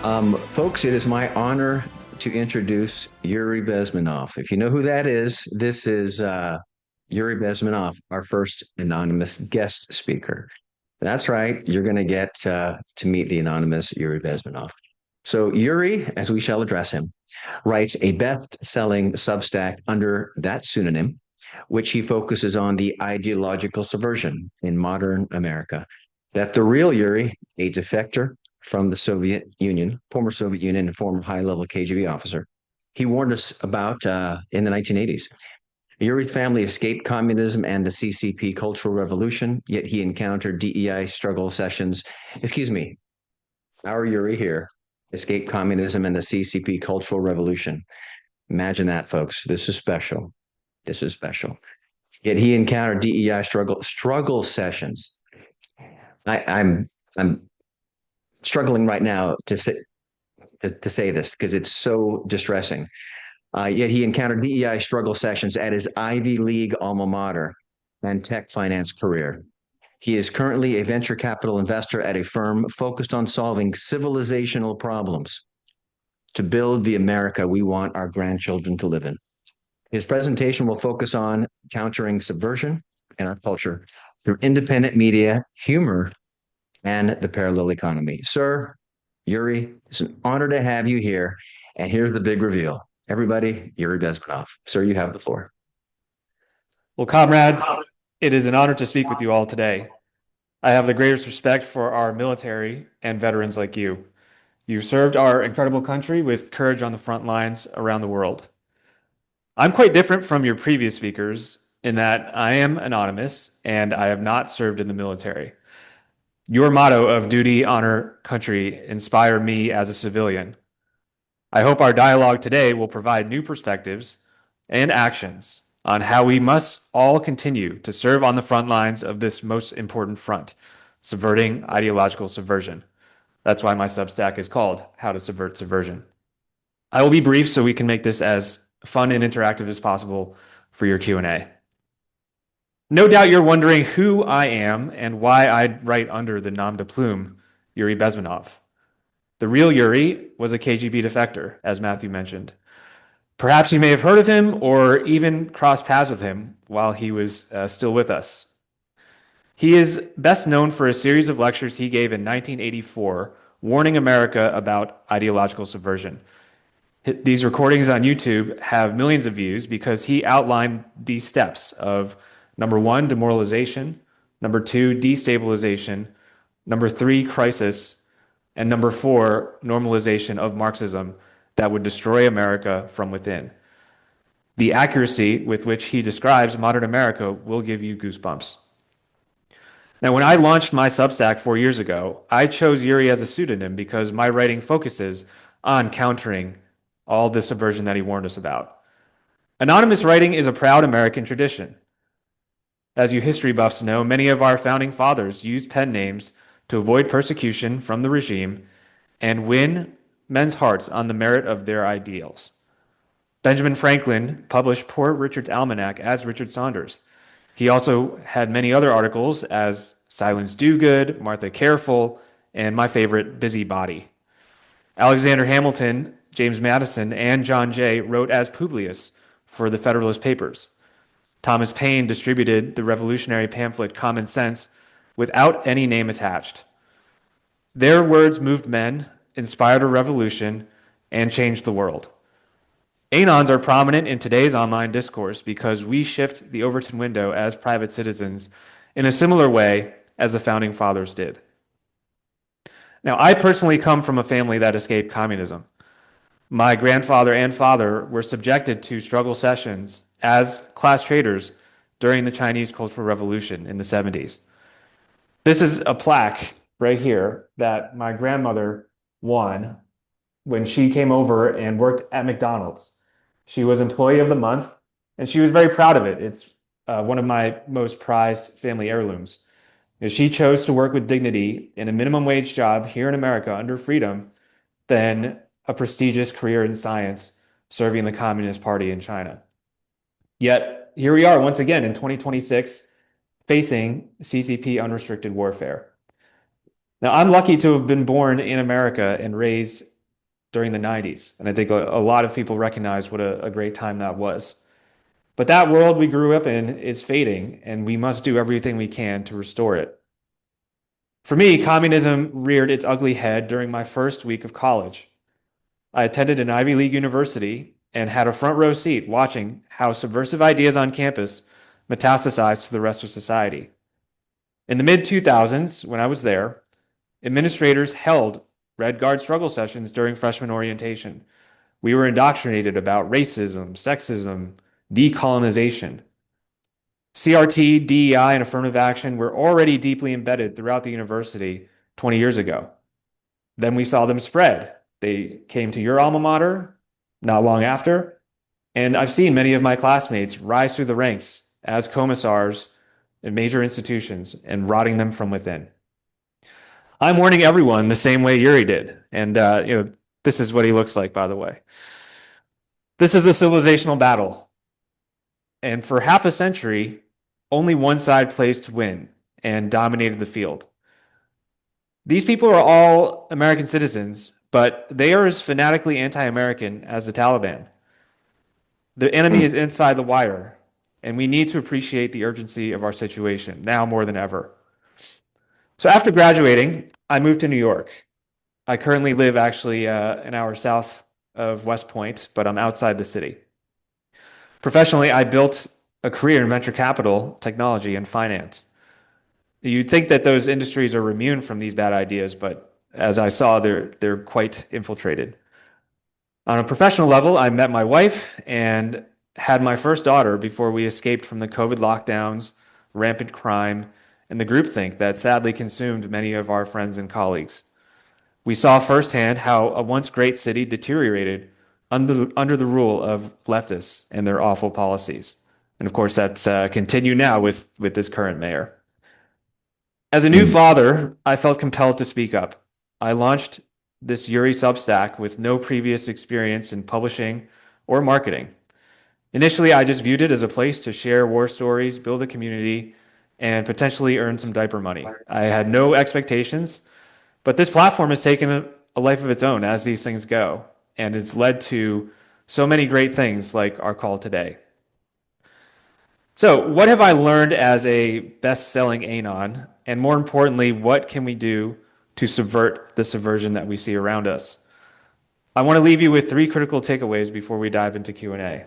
Folks, it is my honor to introduce Yuri Bezmenov. If you know who that is, this is Yuri Bezmenov, our first anonymous guest speaker. That's right, you're going to get to meet the anonymous Yuri Bezmenov. So, Yuri, as we shall address him, writes a best selling Substack under that pseudonym, which he focuses on the ideological subversion in modern America. That the real Yuri, a defector from the Soviet Union, former Soviet Union, and former high level KGB officer, he warned us about in the 1980s. Yuri's family escaped communism and the CCP Cultural Revolution, yet he encountered DEI struggle sessions. Excuse me, our Yuri here escaped communism and the CCP Cultural Revolution. Imagine that, folks. This is special. This is special. Yet he encountered DEI struggle sessions. I'm struggling right now to say this because it's so distressing. Yet he encountered DEI struggle sessions at his Ivy League alma mater and tech finance career. He is currently a venture capital investor at a firm focused on solving civilizational problems to build the America we want our grandchildren to live in. His presentation will focus on countering subversion in our culture through independent media, humor, and the parallel economy. Sir, Yuri, it's an honor to have you here. And here's the big reveal. Everybody, Yuri Bezmenov. Sir, you have the floor. Well, comrades, it is an honor to speak with you all today. I have the greatest respect for our military and veterans like you. You've served our incredible country with courage on the front lines around the world. I'm quite different from your previous speakers in that I am anonymous and I have not served in the military. Your motto of duty, honor, country inspired me as a civilian. I hope our dialogue today will provide new perspectives and actions on how we must all continue to serve on the front lines of this most important front, subverting ideological subversion. That's why my Substack is called How to Subvert Subversion. I will be brief so we can make this as fun and interactive as possible for your Q&A. No doubt you're wondering who I am and why I write under the nom de plume Yuri Bezmenov. The real Yuri was a KGB defector, as Matthew mentioned. Perhaps you may have heard of him or even crossed paths with him while he was still with us. He is best known for a series of lectures he gave in 1984, warning America about ideological subversion. These recordings on YouTube have millions of views because he outlined these steps of number 1, demoralization, number 2, destabilization, number 3, crisis, and number 4, normalization of Marxism that would destroy America from within. The accuracy with which he describes modern America will give you goosebumps. Now, when I launched my Substack 4 years ago, I chose Yuri as a pseudonym because my writing focuses on countering all the subversion that he warned us about. Anonymous writing is a proud American tradition. As you history buffs know, many of our founding fathers used pen names to avoid persecution from the regime and win men's hearts on the merit of their ideals. Benjamin Franklin published Poor Richard's Almanac as Richard Saunders. He also had many other articles as Silence Dogood, Martha Careful, and my favorite, Busybody. Alexander Hamilton, James Madison, and John Jay wrote as Publius for the Federalist Papers. Thomas Paine distributed the revolutionary pamphlet Common Sense without any name attached. Their words moved men, inspired a revolution, and changed the world. Anons are prominent in today's online discourse because we shift the Overton window as private citizens in a similar way as the founding fathers did. Now, I personally come from a family that escaped communism. My grandfather and father were subjected to struggle sessions as class traders during the Chinese Cultural Revolution in the 70s. This is a plaque right here that my grandmother won when she came over and worked at McDonald's. She was Employee of the Month, and she was very proud of it. It's one of my most prized family heirlooms. She chose to work with dignity in a minimum wage job here in America under freedom than a prestigious career in science serving the Communist Party in China. Yet, here we are once again in 2026 facing CCP unrestricted warfare. Now, I'm lucky to have been born in America and raised during the 90s. And I think a lot of people recognize what a great time that was. But that world we grew up in is fading, and we must do everything we can to restore it. For me, communism reared its ugly head during my first week of college. I attended an Ivy League university and had a front row seat watching how subversive ideas on campus metastasized to the rest of society. In the mid 2000s, when I was there, administrators held Red Guard struggle sessions during freshman orientation. We were indoctrinated about racism, sexism, decolonization. CRT, DEI, and affirmative action were already deeply embedded throughout the university 20 years ago. Then we saw them spread. They came to your alma mater not long after, and I've seen many of my classmates rise through the ranks as commissars in major institutions and rotting them from within. I'm warning everyone the same way Yuri did, and this is what he looks like, by the way. This is a civilizational battle, and for half a century, only one side placed to win and dominated the field. These people are all American citizens, but they are as fanatically anti-American as the Taliban. The enemy is inside the wire, and we need to appreciate the urgency of our situation now more than ever. So after graduating, I moved to New York. I currently live actually an hour south of West Point, but I'm outside the city. Professionally, I built a career in venture capital, technology, and finance. You'd think that those industries are immune from these bad ideas, but as I saw, they're quite infiltrated. On a professional level, I met my wife and had my first daughter before we escaped from the COVID lockdowns, rampant crime, and the groupthink that sadly consumed many of our friends and colleagues. We saw firsthand how a once great city deteriorated under the rule of leftists and their awful policies. And of course, that's continued now with this current mayor. As a new father, I felt compelled to speak up. I launched this Yuri Substack with no previous experience in publishing or marketing. Initially, I just viewed it as a place to share war stories, build a community, and potentially earn some diaper money. I had no expectations, but this platform has taken a life of its own as these things go, and it's led to so many great things like our call today. So, what have I learned as a best-selling anon? And more importantly, what can we do to subvert the subversion that we see around us? I want to leave you with 3 critical takeaways before we dive into Q&A.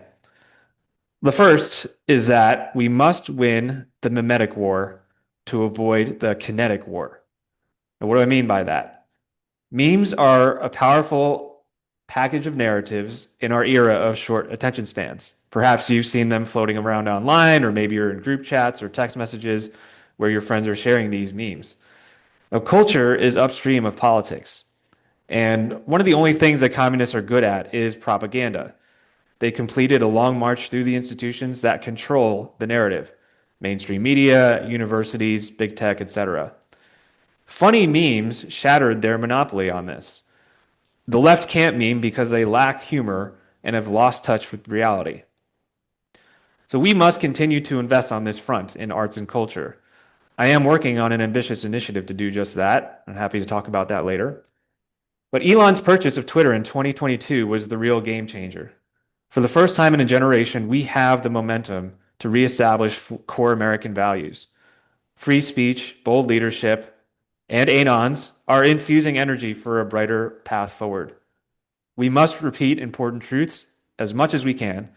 The first is that we must win the mimetic war to avoid the kinetic war. And what do I mean by that? Memes are a powerful package of narratives in our era of short attention spans. Perhaps you've seen them floating around online, or maybe you're in group chats or text messages where your friends are sharing these memes. Now, culture is upstream of politics. And one of the only things that communists are good at is propaganda. They completed a long march through the institutions that control the narrative: mainstream media, universities, big tech, etc. Funny memes shattered their monopoly on this. The left can't meme because they lack humor and have lost touch with reality. So we must continue to invest on this front in arts and culture. I am working on an ambitious initiative to do just that. I'm happy to talk about that later. But Elon's purchase of Twitter in 2022 was the real game changer. For the first time in a generation, we have the momentum to reestablish core American values. Free speech, bold leadership, and anons are infusing energy for a brighter path forward. We must repeat important truths as much as we can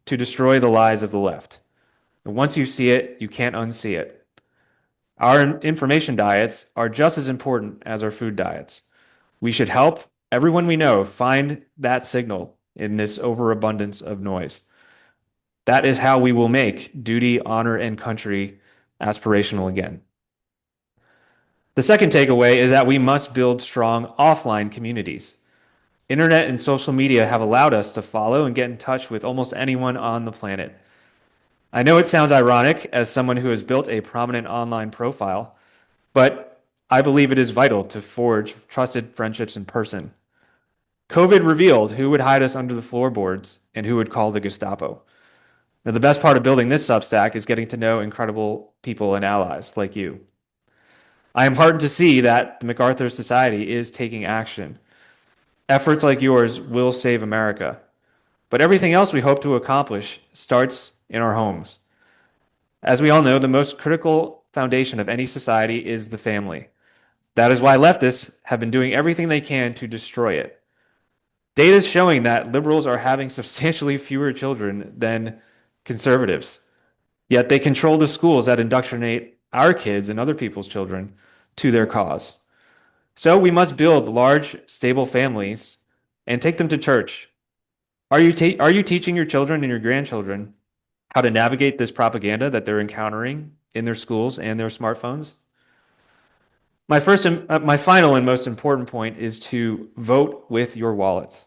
to destroy the lies of the left. And once you see it, you can't unsee it. Our information diets are just as important as our food diets. We should help everyone we know find that signal in this overabundance of noise. That is how we will make duty, honor, and country aspirational again. The second takeaway is that we must build strong offline communities. Internet and social media have allowed us to follow and get in touch with almost anyone on the planet. I know it sounds ironic as someone who has built a prominent online profile, but I believe it is vital to forge trusted friendships in person. COVID revealed who would hide us under the floorboards and who would call the Gestapo. Now, the best part of building this Substack is getting to know incredible people and allies like you. I am heartened to see that the MacArthur Society is taking action. Efforts like yours will save America. But everything else we hope to accomplish starts in our homes. As we all know, the most critical foundation of any society is the family. That is why leftists have been doing everything they can to destroy it. Data is showing that liberals are having substantially fewer children than conservatives. Yet they control the schools that indoctrinate our kids and other people's children to their cause. So we must build large, stable families and take them to church. Are you teaching your children and your grandchildren how to navigate this propaganda that they're encountering in their schools and their smartphones? My final and most important point is to vote with your wallets.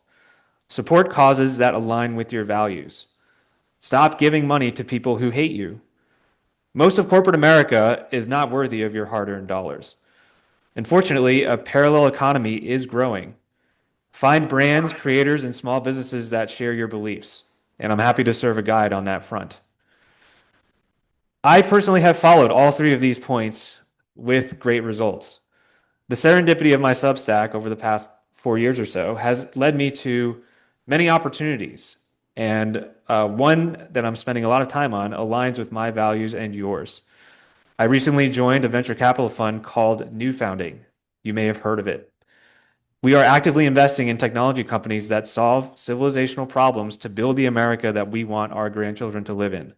Support causes that align with your values. Stop giving money to people who hate you. Most of corporate America is not worthy of your hard-earned dollars. Unfortunately, a parallel economy is growing. Find brands, creators, and small businesses that share your beliefs, and I'm happy to serve a guide on that front. I personally have followed all three of these points with great results. The serendipity of my Substack over the past 4 years or so has led me to many opportunities, and one that I'm spending a lot of time on aligns with my values and yours. I recently joined a venture capital fund called New Founding. You may have heard of it. We are actively investing in technology companies that solve civilizational problems to build the America that we want our grandchildren to live in.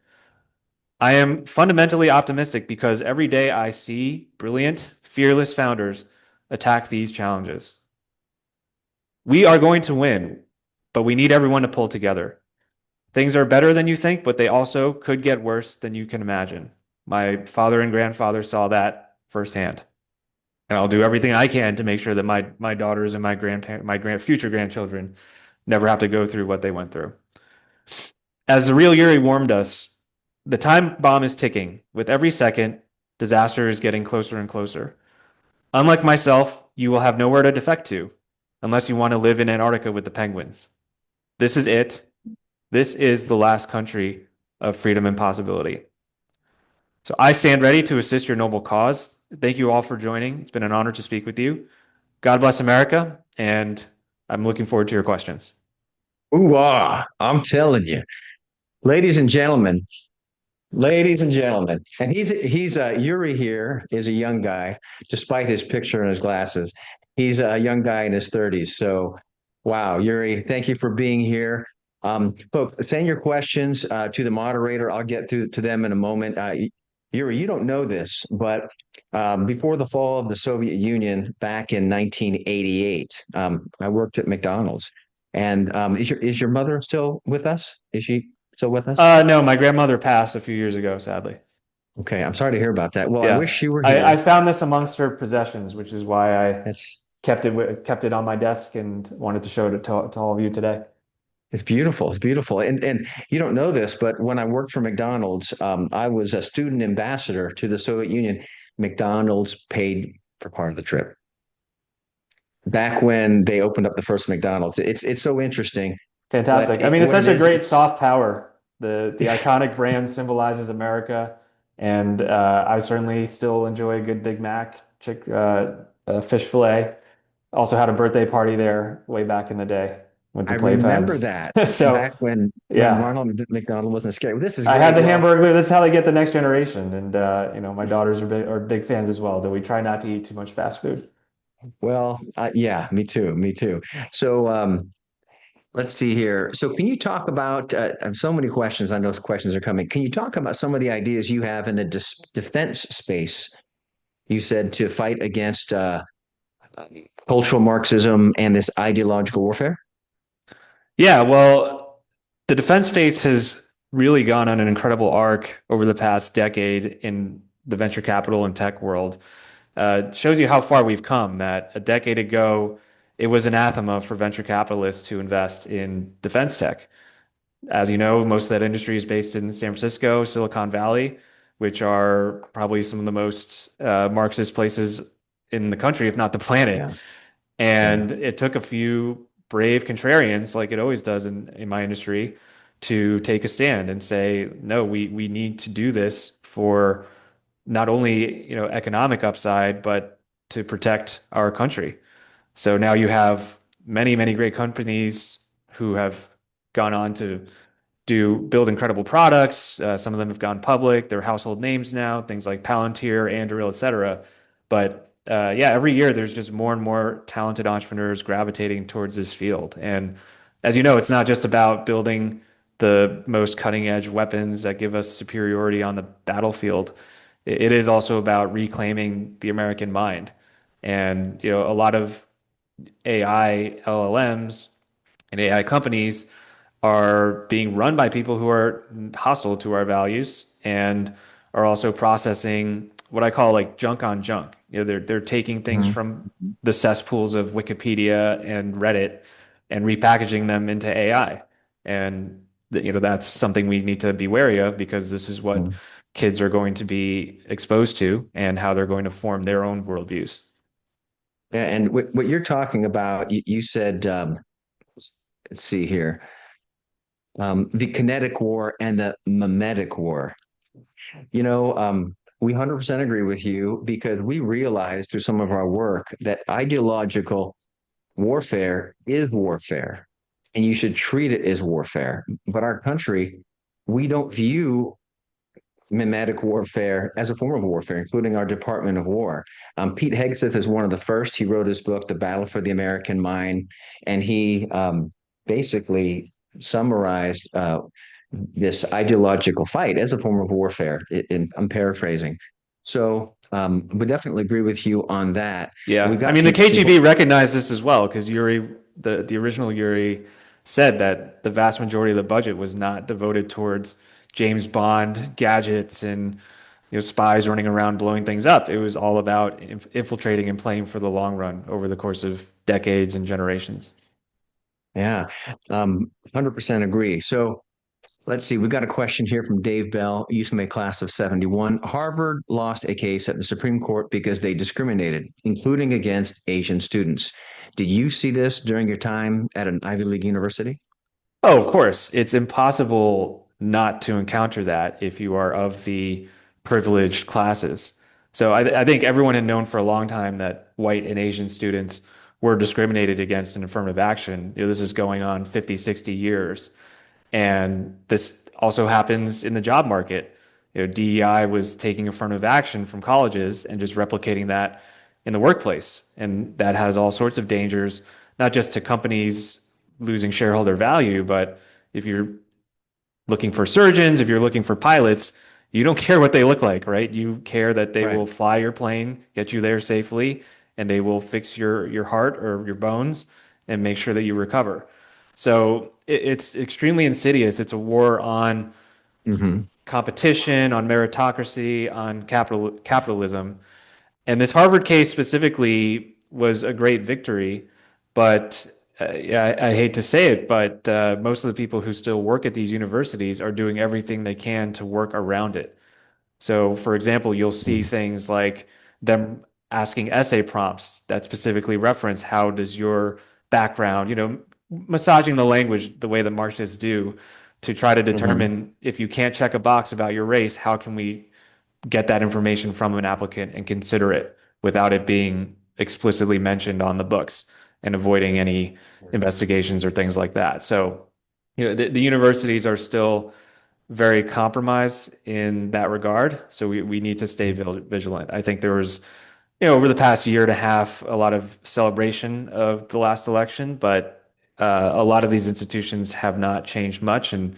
I am fundamentally optimistic because every day I see brilliant, fearless founders attack these challenges. We are going to win, but we need everyone to pull together. Things are better than you think, but they also could get worse than you can imagine. My father and grandfather saw that firsthand. And I'll do everything I can to make sure that my daughters and future grandchildren never have to go through what they went through. As the real Yuri warned us, the time bomb is ticking. With every second, disaster is getting closer and closer. Unlike myself, you will have nowhere to defect to unless you want to live in Antarctica with the penguins. This is it. This is the last country of freedom and possibility. So I stand ready to assist your noble cause. Thank you all for joining. It's been an honor to speak with you. God bless America, and I'm looking forward to your questions. Ooh, I'm telling you, ladies and gentlemen, ladies and gentlemen, and he's Yuri here is a young guy, despite his picture and his glasses. He's a young guy in his 30s. So, wow, Yuri, thank you for being here. Folks, send your questions to the moderator. I'll get to them in a moment. Yuri, you don't know this, but before the fall of the Soviet Union back in 1988, I worked at McDonald's. And is your mother still with us? Is she still with us? No, my grandmother passed a few years ago, sadly. Okay, I'm sorry to hear about that. Well, I Yeah, wish you were I here. found this amongst her possessions, which is why I It's kept it on my desk and wanted to show it to all of you today. it's beautiful. It's beautiful. And you don't know this, but when I worked for McDonald's, I was a student ambassador to the Soviet Union. McDonald's paid for part of the trip. Back when they opened up the first McDonald's. It's so interesting. Fantastic. I mean, it's What it such a is, great it's soft power. The iconic brand symbolizes America, and I certainly still enjoy a good Big Mac, fish fillet. Also had a birthday party there way back in the day. Went to I play remember pads. that So back when yeah, Ronald McDonald wasn't scary. Well, this is I had great. the Well, Hamburglar. This is how they get the next generation, and my daughters are big fans as well. Though we try not to eat too much fast food. yeah, me too, me too. So let's see here. So can you talk about I have so many questions? I know questions are coming. Can you talk about some of the ideas you have in the defense space? You said to fight against cultural Marxism and this ideological warfare. Yeah, well, the defense space has really gone on an incredible arc over the past decade in the venture capital and tech world. Shows you how far we've come. That a decade ago, it was anathema for venture capitalists to invest in defense tech. As you know, most of that industry is based in San Francisco, Silicon Valley, which are probably some of the most Marxist places in the country, if not the planet. Yeah, yeah. And it took a few brave contrarians, like it always does in my industry, to take a stand and say, no, we need to do this for not only, economic upside, but to protect our country. So now you have many, many great companies who have gone on to build incredible products. Some of them have gone public. They're household names now, things like Palantir, Anduril, et cetera. But yeah, every year there's just more and more talented entrepreneurs gravitating towards this field. And as you know, it's not just about building the most cutting edge weapons that give us superiority on the battlefield. It is also about reclaiming the American mind. And a lot of AI LLMs and AI companies are being run by people who are hostile to our values and are also processing what I call like junk on junk. They're taking things Mhm. from the cesspools of Wikipedia and Reddit and repackaging them into AI. And that's something we need to be wary of because this is what Mhm. kids are going to be exposed to and how they're going to form their own worldviews. Yeah, and what you're talking about, you said, let's see here, the kinetic war and the mimetic war. We 100% agree with you because we realize through some of our work that ideological warfare is warfare, and you should treat it as warfare. But our country, we don't view mimetic warfare as a form of warfare, including our Department of War. Pete Hegseth is one of the first. He wrote his book, The Battle for the American Mind, and he basically summarized this ideological fight as a form of warfare. I'm paraphrasing. So we definitely agree with you on that. And Yeah, we've I got mean the some. KGB recognized this as well because the original Yuri, said that the vast majority of the budget was not devoted towards James Bond gadgets and spies running around blowing things up. It was all about infiltrating and playing for the long run over the course of decades and generations. Yeah, 100% agree. So let's see. We got a question here from Dave Bell, UCMA class of 71. Harvard lost a case at the Supreme Court because they discriminated, including against Asian students. Did you see this during your time at an Ivy League university? Oh, of course. It's impossible not to encounter that if you are of the privileged classes. So I think everyone had known for a long time that white and Asian students were discriminated against in affirmative action. This is going on 50, 60 years. And this also happens in the job market. DEI was taking affirmative action from colleges and just replicating that in the workplace. And that has all sorts of dangers, not just to companies losing shareholder value, but if you're looking for surgeons, if you're looking for pilots, you don't care what they look like, right? You care that they Right. will fly your plane, get you there safely, and they will fix your heart or your bones and make sure that you recover. So it's extremely insidious. It's a war on Hmm. competition, on meritocracy, on capitalism. And this Harvard case specifically was a great victory, but yeah, I hate to say it, but most of the people who still work at these universities are doing everything they can to work around it. So, for example, you'll see things like them asking essay prompts that specifically reference how does your background, massaging the language the way that Marxists do to try to Hmm. determine if you can't check a box about your race, how can we get that information from an applicant and consider it without it being explicitly mentioned on the books and avoiding any investigations or things like that. So, the universities are still very compromised in that regard. So we need to stay vigilant. I think there was, over the past year and a half, a lot of celebration of the last election, but a lot of these institutions have not changed much, and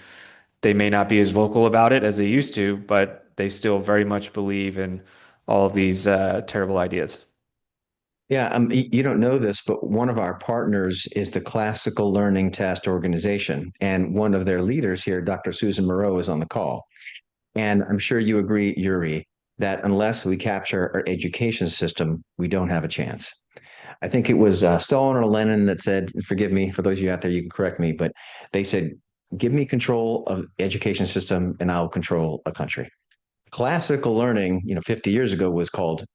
they may not be as vocal about it as they used to, but they still very much believe in all of these terrible ideas. Yeah, you don't know this, but one of our partners is the Classical Learning Test Organization, and one of their leaders here, Dr. Susan Moreau, is on the call. And I'm sure you agree, Yuri, that unless we capture our education system, we don't have a chance. I think it was Stalin or Lenin that said, forgive me, for those of you out there, you can correct me, but they said, give me control of the education system and I'll control a country. Classical learning, 50 years ago was called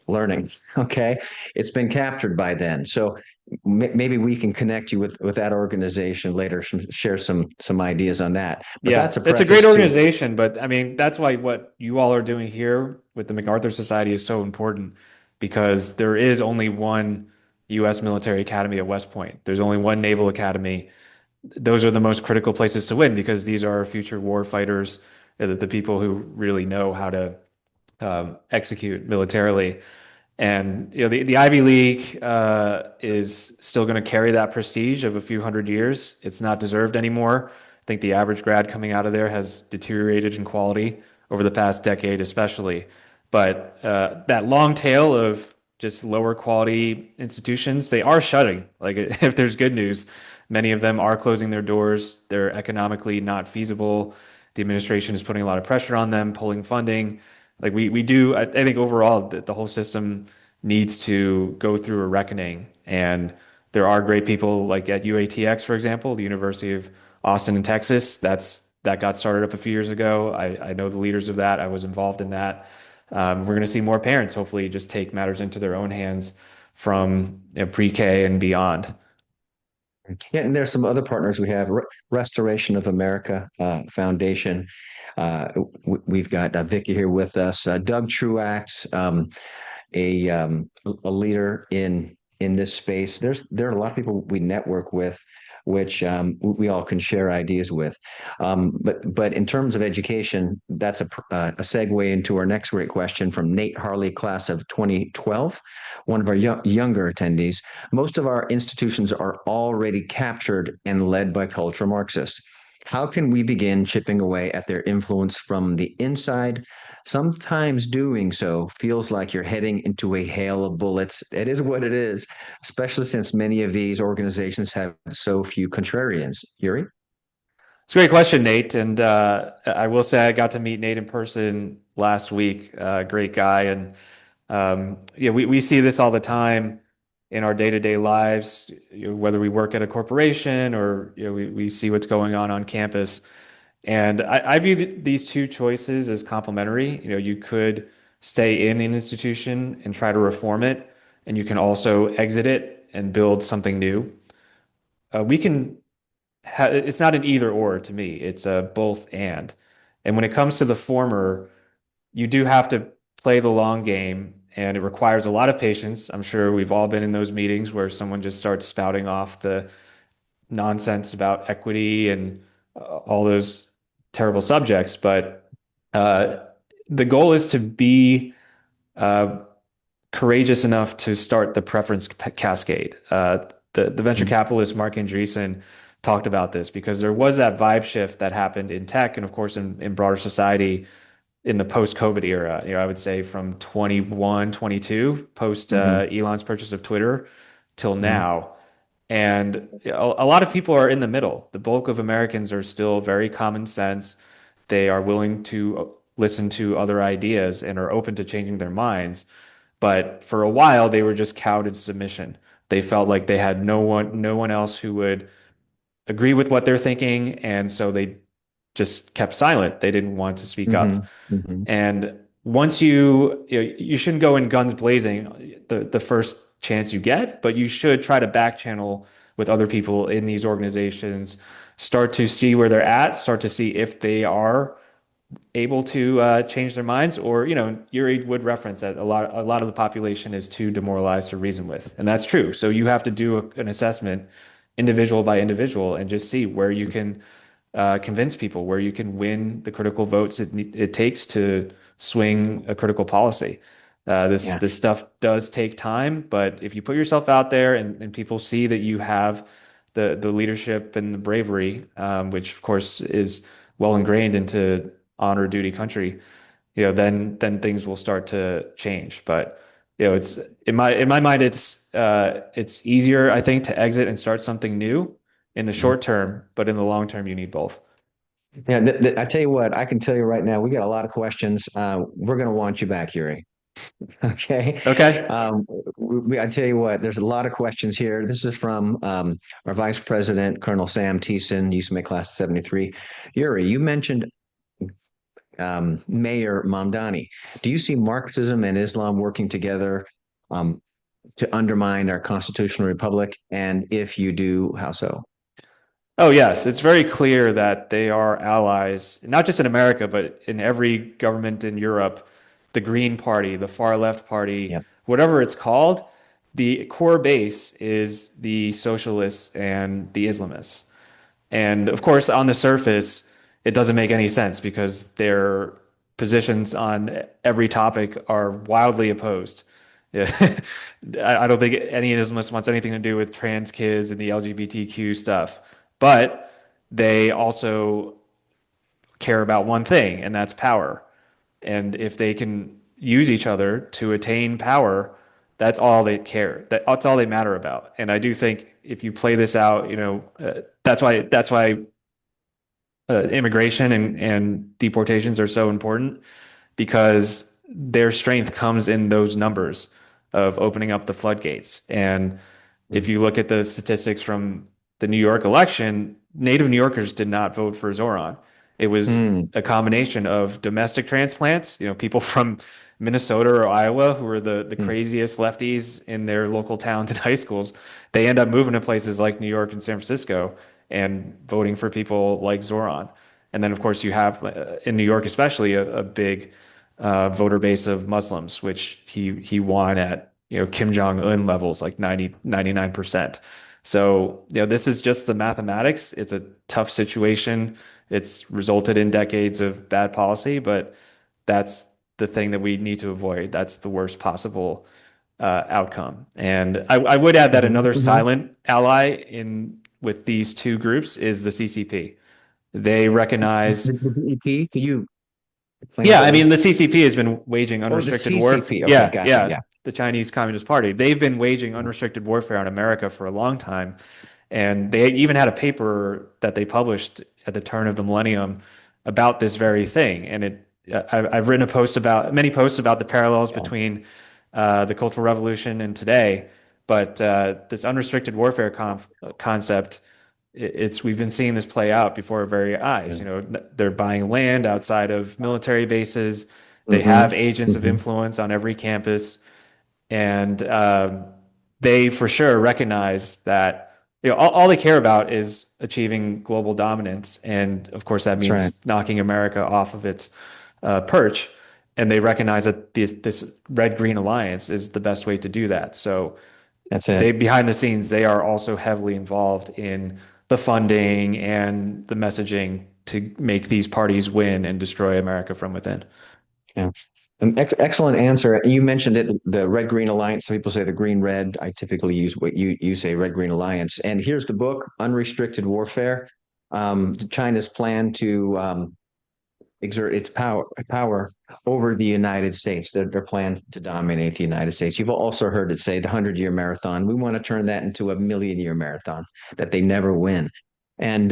learning. Okay. It's been captured by then. So maybe we can connect you with that organization later, share some ideas on that. But Yeah, that's a it's a great preface to. organization, but I mean, that's why what you all are doing here with the MacArthur Society is so important because there is only one U.S. Military Academy at West Point. There's only one Naval Academy. Those are the most critical places to win because these are future war fighters, the people who really know how to execute militarily. And the Ivy League is still going to carry that prestige of a few hundred years. It's not deserved anymore. I think the average grad coming out of there has deteriorated in quality over the past decade, especially. But that long tail of just lower quality institutions, they are shutting. Like if there's good news, many of them are closing their doors. They're economically not feasible. The administration is putting a lot of pressure on them, pulling funding. Like we do, I think overall the whole system needs to go through a reckoning. And there are great people like at UATX, for example, the University of Austin in Texas. That got started up a few years ago. I know the leaders of that. I was involved in that. We're going to see more parents hopefully just take matters into their own hands from pre-K and beyond. Yeah, and there's some other partners we have. Restoration of America Foundation. We've got Vicky here with us. Doug Truax, a leader in this space. There are a lot of people we network with, which we all can share ideas with. But in terms of education, that's a segue into our next great question from Nate Harley, class of 2012, one of our younger attendees. Most of our institutions are already captured and led by cultural Marxists. How can we begin chipping away at their influence from the inside? Sometimes doing so feels like you're heading into a hail of bullets. It is what it is, especially since many of these organizations have so few contrarians. Yuri? It's a great question, Nate. And I will say I got to meet Nate in person last week. Great guy. And yeah, we see this all the time in our day-to-day lives, whether we work at a corporation or we see what's going on campus. And I view these two choices as complementary. You could stay in an institution and try to reform it, and you can also exit it and build something new. We can it's not an either or to me. It's a both and. And when it comes to the former, you do have to play the long game and it requires a lot of patience. I'm sure we've all been in those meetings where someone just starts spouting off the nonsense about equity and all those terrible subjects. But uh, the goal is to be uh, courageous enough to start the preference cascade. The venture capitalist Mark Andreessen talked about this because there was that vibe shift that happened in tech and of course in broader society in the post-COVID era. I would say from 21, 22, post Mm-hmm. Elon's purchase of Twitter till Mm-hmm. now. And a lot of people are in the middle. The bulk of Americans are still very common sense. They are willing to listen to other ideas and are open to changing their minds. But for a while, they were just cowed in submission. They felt like they had no one else who would agree with what they're thinking, and so they just kept silent. They didn't want to speak Mm-hmm. up. Mm-hmm. And once you shouldn't go in guns blazing the first chance you get, but you should try to back channel with other people in these organizations, start to see where they're at, start to see if they are able to change their minds, or Yuri would reference that a lot of the population is too demoralized to reason with, and that's true. So you have to do an assessment, individual by individual, and just see where you can convince people, where you can win the critical votes it takes to swing a critical policy. This Yeah. this stuff does take time, but if you put yourself out there and people see that you have the leadership and the bravery, which of course is well ingrained into honor duty country, then things will start to change. But it's in my mind, it's easier, I think, to exit and start something new in the Mhm. short term, but in the long term, you need both. Yeah, I tell you what, I can tell you right now, we got a lot of questions. We're going to want you back, Yuri. Okay. Okay. Um, I tell you what, there's a lot of questions here. This is from our Vice President, Colonel Sam Thiessen, used to make class 73. Yuri, you mentioned Mayor Mamdani. Do you see Marxism and Islam working together um, to undermine our constitutional republic? And if you do, how so? Oh, yes. It's very clear that they are allies, not just in America, but in every government in Europe. The Green Party, the far left party, Yeah. whatever it's called, the core base is the socialists and the Islamists. And of course, on the surface, it doesn't make any sense because their positions on every topic are wildly opposed. Yeah. I don't think any Islamist wants anything to do with trans kids and the LGBTQ stuff, but they also care about one thing, and that's power. And if they can use each other to attain power, that's all they care. That's all they matter about. And I do think if you play this out, that's why immigration and deportations are so important because their strength comes in those numbers of opening up the floodgates. And if you look at the statistics from the New York election, native New Yorkers did not vote for Zoran. It was Hmm. a combination of domestic transplants, people from Minnesota or Iowa who were the Hmm. craziest lefties in their local towns and high schools. They end up moving to places like New York and San Francisco and voting for people like Zoran. And then, of course, you have in New York, especially a big voter base of Muslims, which he won at Kim Jong-un levels, like 99%. So, this is just the mathematics. It's a tough situation. It's resulted in decades of bad policy, but that's the thing that we need to avoid. That's the worst possible outcome. And I would add that Mhm. another Mhm. silent ally in with these two groups is the CCP. They recognize, The DEP, can you explain what yeah, I that mean, is? the CCP has been waging Oh, the unrestricted warfare. CCP. Okay, Yeah, gotcha. yeah, Yeah. the Chinese Communist Party. They've been waging unrestricted warfare on America for a long time. And they even had a paper that they published at the turn of the millennium about this very thing. And I've written many posts about the parallels Yeah. between the Cultural Revolution and today. But this unrestricted warfare concept, we've been seeing this play out before our very eyes. Yeah. They're buying land outside of military bases. They Mm-hmm. have agents of Mm-hmm. influence on every campus, and they for sure recognize that all they care about is achieving global dominance, and of course that That's right. means knocking America off of its perch. And they recognize that this red-green alliance is the best way to do that. So That's they it. behind the scenes, they are also heavily involved in the funding and the messaging to make these parties win and destroy America from within. Yeah. An excellent answer. You mentioned it, the Red Green Alliance. Some people say the Green Red. I typically use what you say, Red Green Alliance. And here's the book, Unrestricted Warfare. China's plan to exert its power over the United States. Their plan to dominate the United States. You've also heard it say the 100-year marathon. We want to turn that into a million-year marathon that they never win. And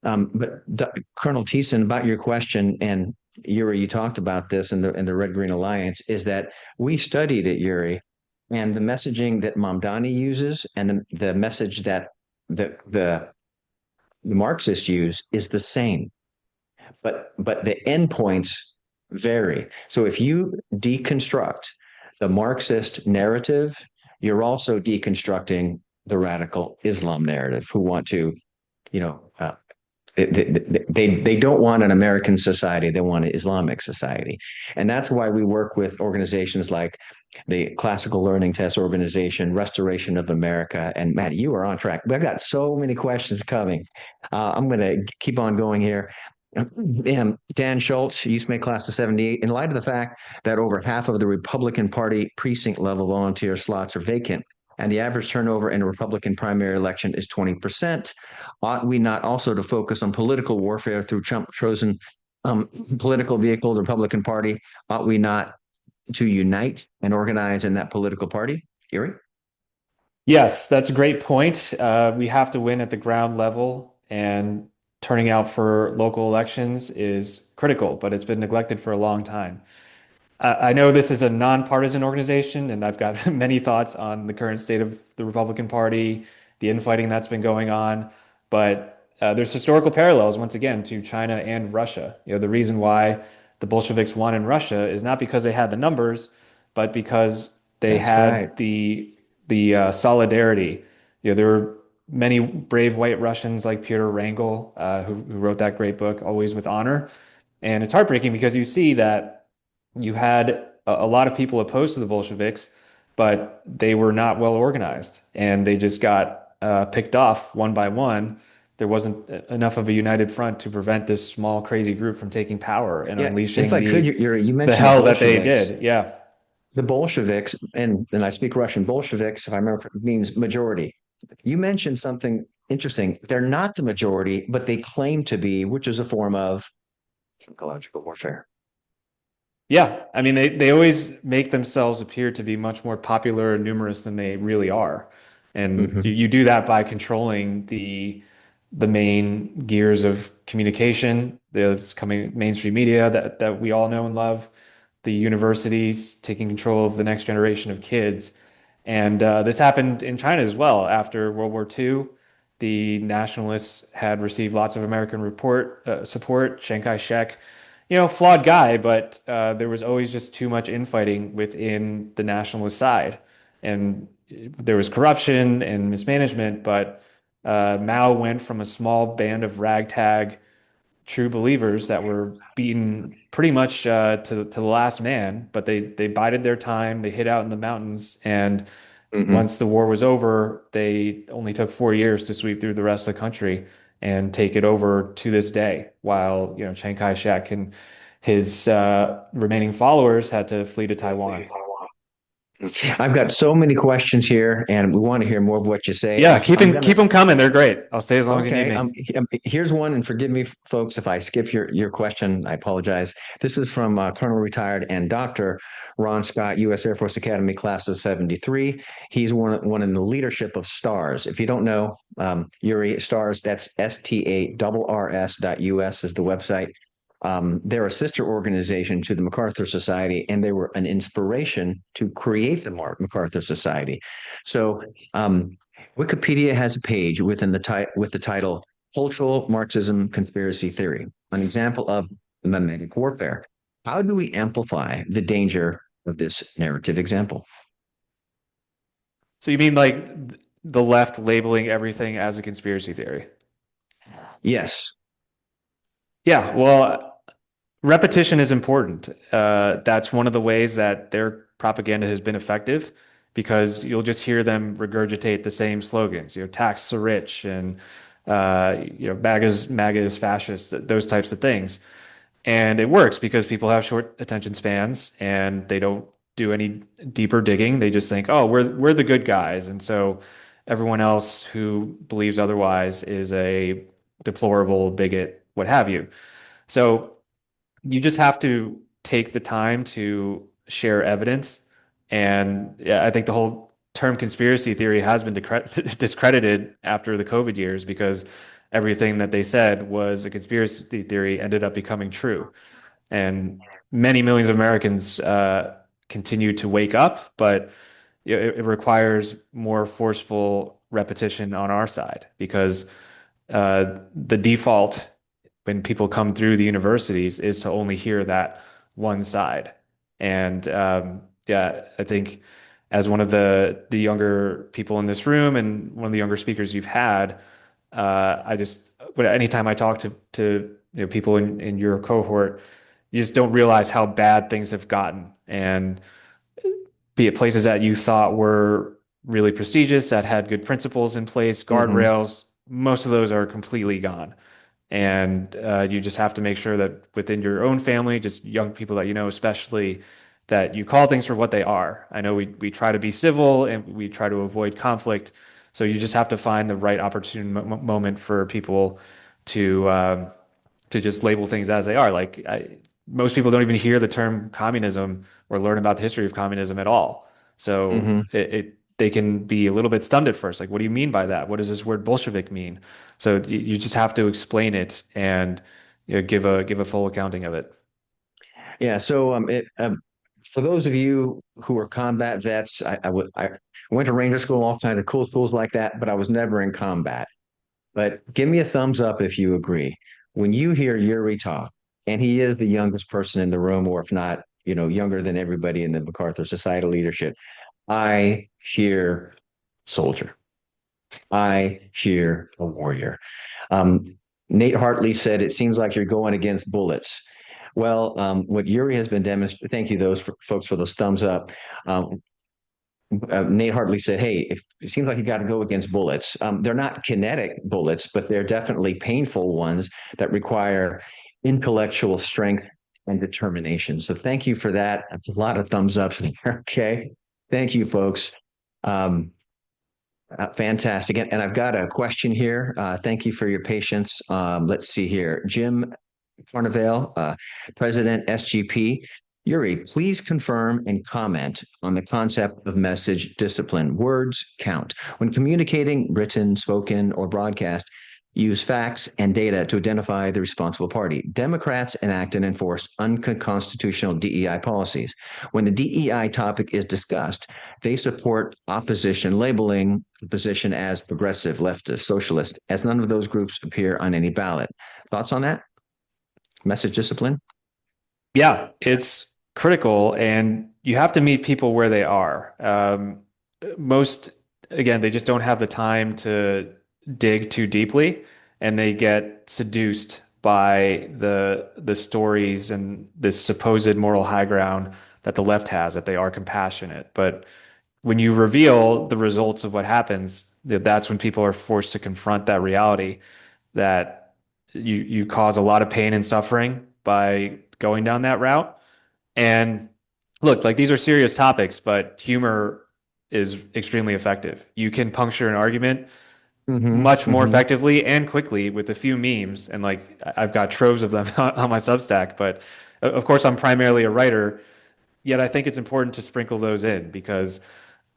Colonel Thiessen, about your question, and Yuri, you talked about this in the Red Green Alliance, is that we studied it, Yuri, and the messaging that Mamdani uses and the message that the Marxists use is the same, but the endpoints vary. So if you deconstruct the Marxist narrative, you're also deconstructing the radical Islam narrative, who want to, you know, they don't want an American society; they want an Islamic society, and that's why we work with organizations like the Classical Learning Test Organization, Restoration of America. And Matt, you are on track. We've got so many questions coming. I'm going to keep on going here. Dan Schultz, used to make class of 78. In light of the fact that over half of the Republican Party precinct level volunteer slots are vacant, and the average turnover in a Republican primary election is 20%, ought we not also to focus on political warfare through Trump chosen political vehicle, the Republican Party? Ought we not to unite and organize in that political party? Yuri? Yes, that's a great point. We have to win at the ground level, and turning out for local elections is critical, but it's been neglected for a long time. I know this is a nonpartisan organization, and I've got many thoughts on the current state of the Republican Party, the infighting that's been going on, but there's historical parallels once again to China and Russia. The reason why the Bolsheviks won in Russia is not because they had the numbers, but because they That's right. had the solidarity. There were many brave white Russians like Pyotr Wrangel, who wrote that great book, Always with Honor. And it's heartbreaking because you see that you had a lot of people opposed to the Bolsheviks, but they were not well organized, and they just got picked off one by one. There wasn't enough of a united front to prevent this small, crazy group from taking power and Yeah, if unleashing I could, you the mentioned the hell that they Bolsheviks. did. Yeah. The Bolsheviks, and I speak Russian. Bolsheviks, if I remember, means majority. You mentioned something interesting. They're not the majority, but they claim to be, which is a form of psychological warfare. Yeah, I mean they always make themselves appear to be much more popular and numerous than they really are. And Hmm. you do that by controlling the main gears of communication, the coming mainstream media that we all know and love, the universities taking control of the next generation of kids. And this happened in China as well. After World War II, the nationalists had received lots of American support. Chiang Kai-shek, flawed guy, but there was always just too much infighting within the nationalist side. And there was corruption and mismanagement, but Mao went from a small band of ragtag true believers that were beaten pretty much to the last man, but they bided their time. They hid out in the mountains, and Hmm. once the war was over, they only took 4 years to sweep through the rest of the country and take it over to this day. While Chiang Kai-shek and his remaining followers had to flee to Taiwan. I've got so many questions here, and we want to hear more of what you say. Yeah, I'm gonna keep them coming. They're great. I'll stay as long as you need Okay. me. Here's one, and forgive me, folks, if I skip your question. I apologize. This is from Colonel Retired and Doctor Ron Scott, U.S. Air Force Academy, class of '73. He's one in the leadership of STARS. If you don't know, Yuri STARS, that's STARRS.us is the website. They're a sister organization to the MacArthur Society, and they were an inspiration to create the MacArthur Society. So, Wikipedia has a page with the title "Cultural Marxism Conspiracy Theory," an example of mimetic warfare. How do we amplify the danger of this narrative example? So you mean like the left labeling everything as a conspiracy theory? Yes. Yeah, well, repetition is important. That's one of the ways that their propaganda has been effective because you'll just hear them regurgitate the same slogans, tax the rich and MAGA is fascist, those types of things. And it works because people have short attention spans and they don't do any deeper digging. They just think, oh, we're the good guys. And so everyone else who believes otherwise is a deplorable bigot, what have you. So you just have to take the time to share evidence. And yeah, I think the whole term conspiracy theory has been discredited after the COVID years because everything that they said was a conspiracy theory ended up becoming true. And many millions of Americans continue to wake up, but it requires more forceful repetition on our side because the default when people come through the universities is to only hear that one side. And yeah, I think as one of the younger people in this room and one of the younger speakers you've had, I just but anytime I talk to people in your cohort, you just don't realize how bad things have gotten. And be it places that you thought were really prestigious, that had good principles in place, Hmm. guardrails, most of those are completely gone. And you just have to make sure that within your own family, just young people that you know, especially, that you call things for what they are. I know we try to be civil and we try to avoid conflict. So you just have to find the right opportune moment for people to just label things as they are. Most people don't even hear the term communism or learn about the history of communism at all. So Hmm. they can be a little bit stunned at first. Like, what do you mean by that? What does this word Bolshevik mean? So you just have to explain it and give a full accounting of it. Yeah. So, for those of you who are combat vets, I went to Ranger School, all kinds of cool schools like that, but I was never in combat. But give me a thumbs up if you agree. When you hear Yuri talk, and he is the youngest person in the room, or if not, younger than everybody in the MacArthur Society leadership, I hear soldier. I hear a warrior. Um, Nate Hartley said, "It seems like you're going against bullets." Well, what Yuri has been demonstrating, thank you, folks, for those thumbs up. Um, Nate Hartley said, "Hey, if it seems like you got to go against bullets. They're not kinetic bullets, but they're definitely painful ones that require intellectual strength and determination." So thank you for that. A lot of thumbs ups there. Okay, thank you, folks. Um, Fantastic. And I've got a question here. Thank you for your patience. Let's see here. Jim Carnevale, President SGP. Yuri, please confirm and comment on the concept of message discipline. Words count. When communicating, written, spoken, or broadcast, use facts and data to identify the responsible party. Democrats enact and enforce unconstitutional DEI policies. When the DEI topic is discussed, they support opposition, labeling opposition as progressive, leftist, socialist, as none of those groups appear on any ballot. Thoughts on that? Message discipline? Yeah, it's critical, and you have to meet people where they are. Most, again, they just don't have the time to dig too deeply, and they get seduced by the stories and this supposed moral high ground that the left has, that they are compassionate. But when you reveal the results of what happens, that's when people are forced to confront that reality that you cause a lot of pain and suffering by going down that route. And look, like these are serious topics, but humor is extremely effective. You can puncture an argument Mm-hmm. much more Mm-hmm. effectively and quickly with a few memes. And like I've got troves of them on my Substack, but of course I'm primarily a writer. Yet I think it's important to sprinkle those in because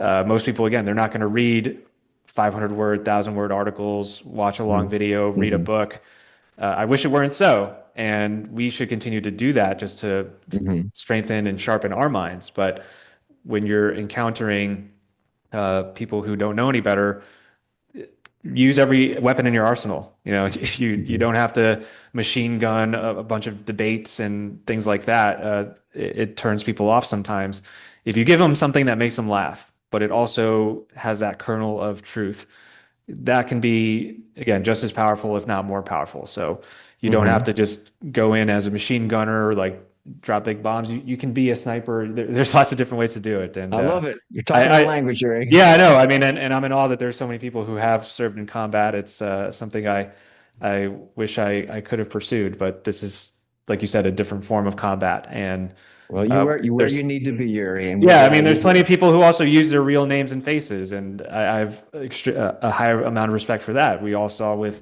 most people, again, they're not going to read 500 word, 1,000 word articles, watch a long video, read a Mm-hmm. book. I wish it weren't so. And we should continue to do that just to Mm-hmm. strengthen and sharpen our minds. But when you're encountering people who don't know any better, use every weapon in your arsenal. You know, you Mm-hmm. don't have to machine gun a bunch of debates and things like that. It turns people off sometimes. If you give them something that makes them laugh, but it also has that kernel of truth, that can be, again, just as powerful, if not more powerful. So you don't have Mm-hmm. to just go in as a machine gunner, like drop big bombs. You can be a sniper. There's lots of different ways to do it. And I love it. You're I, talking my I language, Yuri. yeah, I know. I mean, and I'm in awe that there's so many people who have served in combat. It's something I wish I could have pursued, but this is, like you said, a different form of combat. And Well, you where you there's need to be, Yuri, and we're yeah, I mean, glad there's you're plenty here. of people who also use their real names and faces, and I have a higher amount of respect for that. We all saw with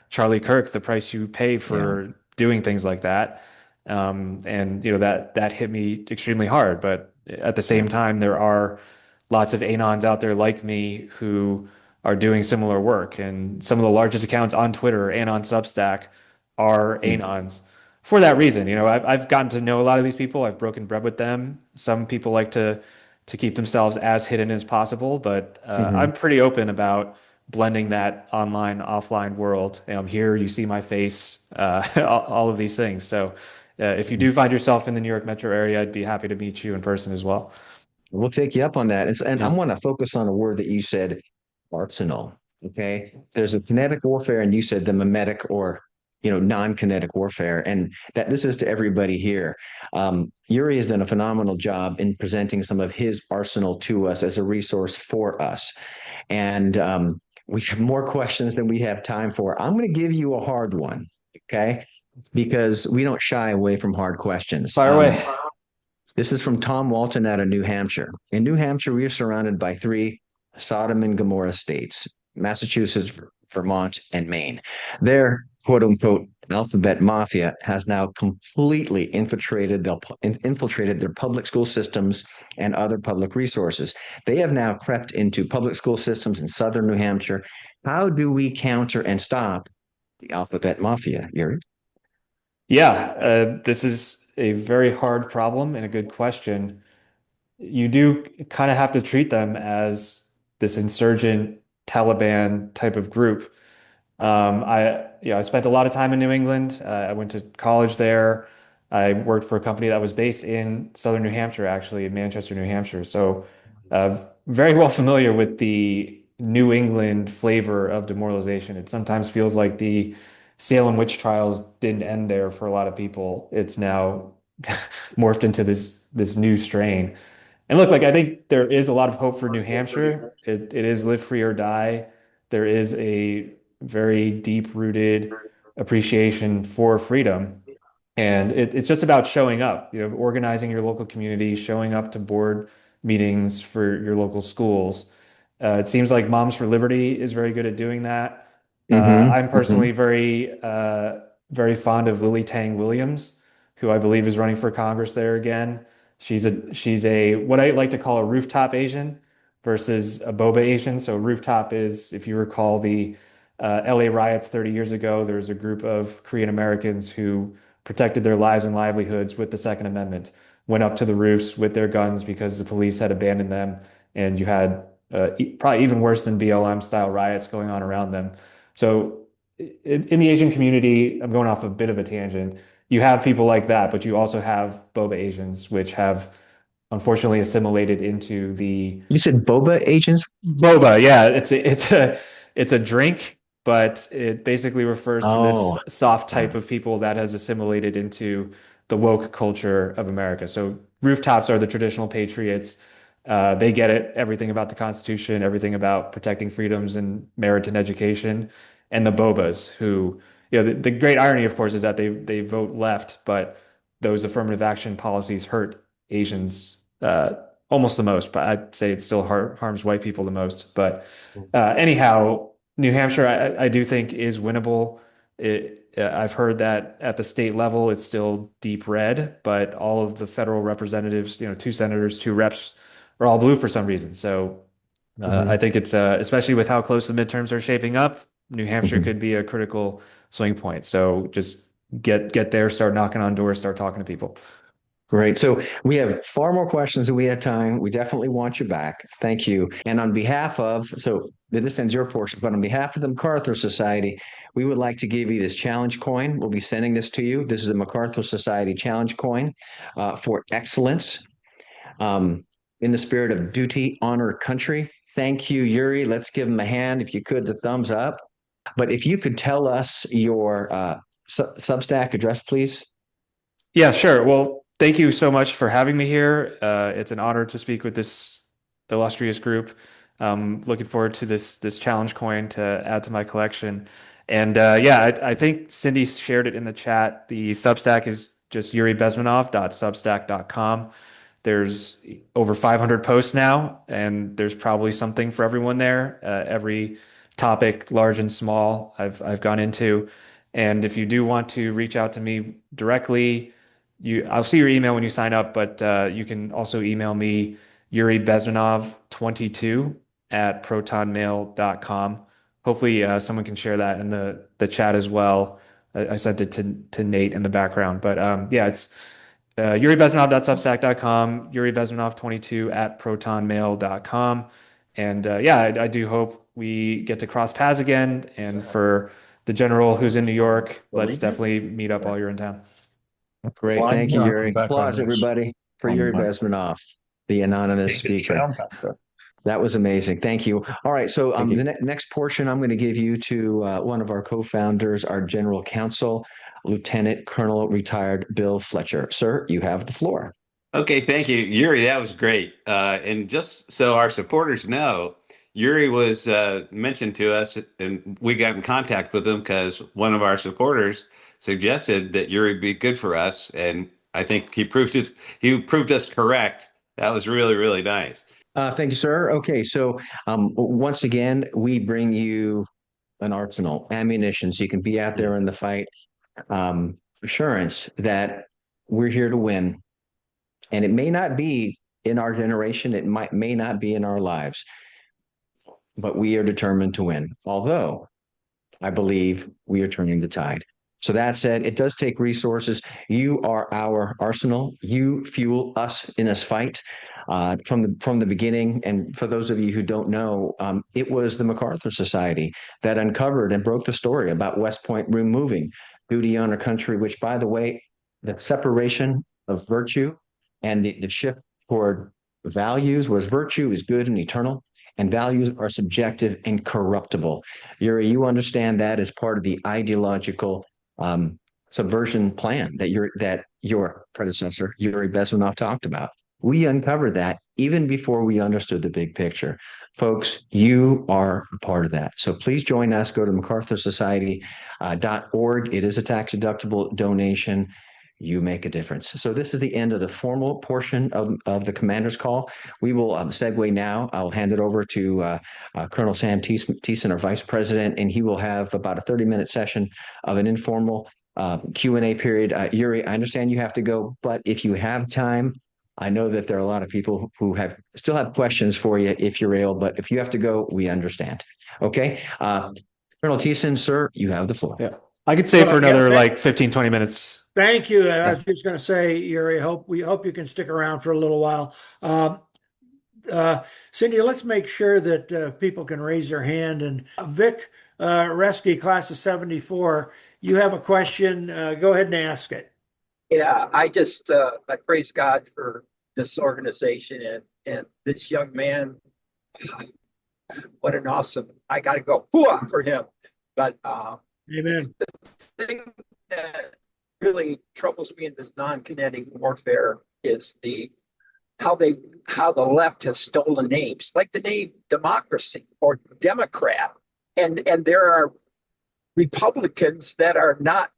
Charlie Kirk the price you pay Yeah. for doing things like that, and that hit me extremely hard. But at the Yeah. same time, there are lots of anons out there like me who are doing similar work, and some of the largest accounts on Twitter and on Substack are Mm. anons for that reason. I've gotten to know a lot of these people. I've broken bread with them. Some people like to keep themselves as hidden as possible, but Mm-hmm. I'm pretty open about blending that online offline world. I'm here, you see my face, all of these things. So if you do find yourself in the New York metro area, I'd be happy to meet you in person as well. We'll take you up on that. And I Yeah. want to focus on a word that you said, arsenal. Okay. There's a kinetic warfare, and you said the mimetic or non-kinetic warfare. And that this is to everybody here. Yuri has done a phenomenal job in presenting some of his arsenal to us as a resource for us. And we have more questions than we have time for. I'm going to give you a hard one, okay? Because we don't shy away from hard questions. Fire away. This is from Tom Walton out of New Hampshire. In New Hampshire, we are surrounded by three Sodom and Gomorrah states: Massachusetts, Vermont, and Maine. Their quote unquote alphabet mafia has now completely infiltrated their public school systems and other public resources. They have now crept into public school systems in southern New Hampshire. How do we counter and stop the alphabet mafia, Yuri? Yeah, this is a very hard problem and a good question. You do kind of have to treat them as this insurgent Taliban type of group. I spent a lot of time in New England. I went to college there. I worked for a company that was based in southern New Hampshire, actually, in Manchester, New Hampshire. So, very well familiar with the New England flavor of demoralization. It sometimes feels like the Salem witch trials didn't end there for a lot of people. It's now morphed into this new strain. And look, like I think there is a lot of hope for New Hampshire. It is live free or die. There is a very deep-rooted appreciation for freedom. And it's just about showing up, organizing your local community, showing up to board meetings for your local schools. It seems like Moms for Liberty is very good at doing that. Mm-hmm. I'm Mm-hmm. personally very fond of Lily Tang Williams, who I believe is running for Congress there again. She's a what I like to call a rooftop Asian versus a boba Asian. So rooftop is, if you recall the LA riots 30 years ago, there was a group of Korean Americans who protected their lives and livelihoods with the Second Amendment, went up to the roofs with their guns because the police had abandoned them, and you had probably even worse than BLM style riots going on around them. So in the Asian community, I'm going off a bit of a tangent. You have people like that, but you also have boba Asians, which have unfortunately assimilated into the You said boba agents? boba. Yeah, it's a drink, but it basically refers to Oh, this soft yeah. type of people that has assimilated into the woke culture of America. So rooftops are the traditional patriots. They get it, everything about the Constitution, everything about protecting freedoms and merit in education. And the bobas, who, the great irony, of course, is that they vote left, but those affirmative action policies hurt Asians almost the most, but I'd say it still harms white people the most. But anyhow, New Hampshire, I do think is winnable. I've heard that at the state level, it's still deep red, but all of the federal representatives, two senators, two reps, are all blue for some reason. So I Mhm. think it's especially with how close the midterms are shaping up, New Hampshire Mhm. could be a critical swing point. So just get there, start knocking on doors, start talking to people. Great. So we have far more questions than we had time. We definitely want you back. Thank you. And on behalf of, so this ends your portion, but on behalf of the MacArthur Society, we would like to give you this challenge coin. We'll be sending this to you. This is a MacArthur Society challenge coin for excellence in the spirit of duty, honor, country. Thank you, Yuri. Let's give him a hand. If you could, the thumbs up. But if you could tell us your Substack address, please. Yeah, sure. Well, thank you so much for having me here. It's an honor to speak with this illustrious group. Looking forward to this challenge coin to add to my collection. And yeah, I think Cindy shared it in the chat. The Substack is just yuribezmenov.substack.com. There's over 500 posts now, and there's probably something for everyone there. Every topic, large and small, I've gone into. And if you do want to reach out to me directly, I'll see your email when you sign up, but you can also email me Yuri Bezmenov 22 at protonmail.com. Hopefully, someone can share that in the chat as well. I sent it to Nate in the background, but yeah, it's yuribezmenov.substack.com, Yuri Bezmenov 22 at protonmail.com. And yeah, I do hope we get to cross paths again. And for the general who's in New York, let's definitely meet up while you're in town. Great. Thank you, Yuri. Applause, everybody, for Yuri Bezmenov, the anonymous speaker. That was amazing. Thank you. All right. So Thank the you. next portion I'm going to give you to one of our co-founders, our general counsel, Lieutenant Colonel retired Bill Fletcher. Sir, you have the floor. Okay, thank you, Yuri. That was great. And just so our supporters know, Yuri was mentioned to us, and we got in contact with him because one of our supporters suggested that Yuri be good for us, and I think he proved us correct. That was really, really nice. Thank you, sir. Okay. So once again, we bring you an arsenal, ammunition, so you can be out there in the fight. Assurance that we're here to win. And it may not be in our generation, it may not be in our lives, but we are determined to win. Although I believe we are turning the tide. So that said, it does take resources. You are our arsenal. You fuel us in this fight from the beginning. And for those of you who don't know, it was the MacArthur Society that uncovered and broke the story about West Point removing duty on our country. Which, by the way, the separation of virtue and the shift toward values was virtue is good and eternal, and values are subjective and corruptible. Yuri, you understand that as part of the ideological subversion plan that your predecessor Yuri Bezmenov talked about. We uncovered that even before we understood the big picture. Folks, you are a part of that. So please join us. Go to MacArthurSociety.org. It is a tax deductible donation. You make a difference. So this is the end of the formal portion of the commander's call. We will segue now. I'll hand it over to Colonel Sam Thiessen, our vice president, and he will have about a 30-minute session of an informal Q&A period. Yuri, I understand you have to go, but if you have time, I know that there are a lot of people who still have questions for you if you're able, but if you have to go, we understand. Okay. Colonel Thiessen, sir, you have the floor. Yeah. I could stay for another like 15, 20 minutes. Thank you. I was just going to say, Yuri, we hope you can stick around for a little while. Cindy, let's make sure that people can raise their hand. And Vic Reski, class of 74, you have a question. Go ahead and ask it. Yeah, I praise God for this organization and this young man. What an awesome! I got to go hooah for him. But Amen. the thing that really troubles me in this non-kinetic warfare is how the left has stolen names, like the name democracy or Democrat, and there are Republicans that are not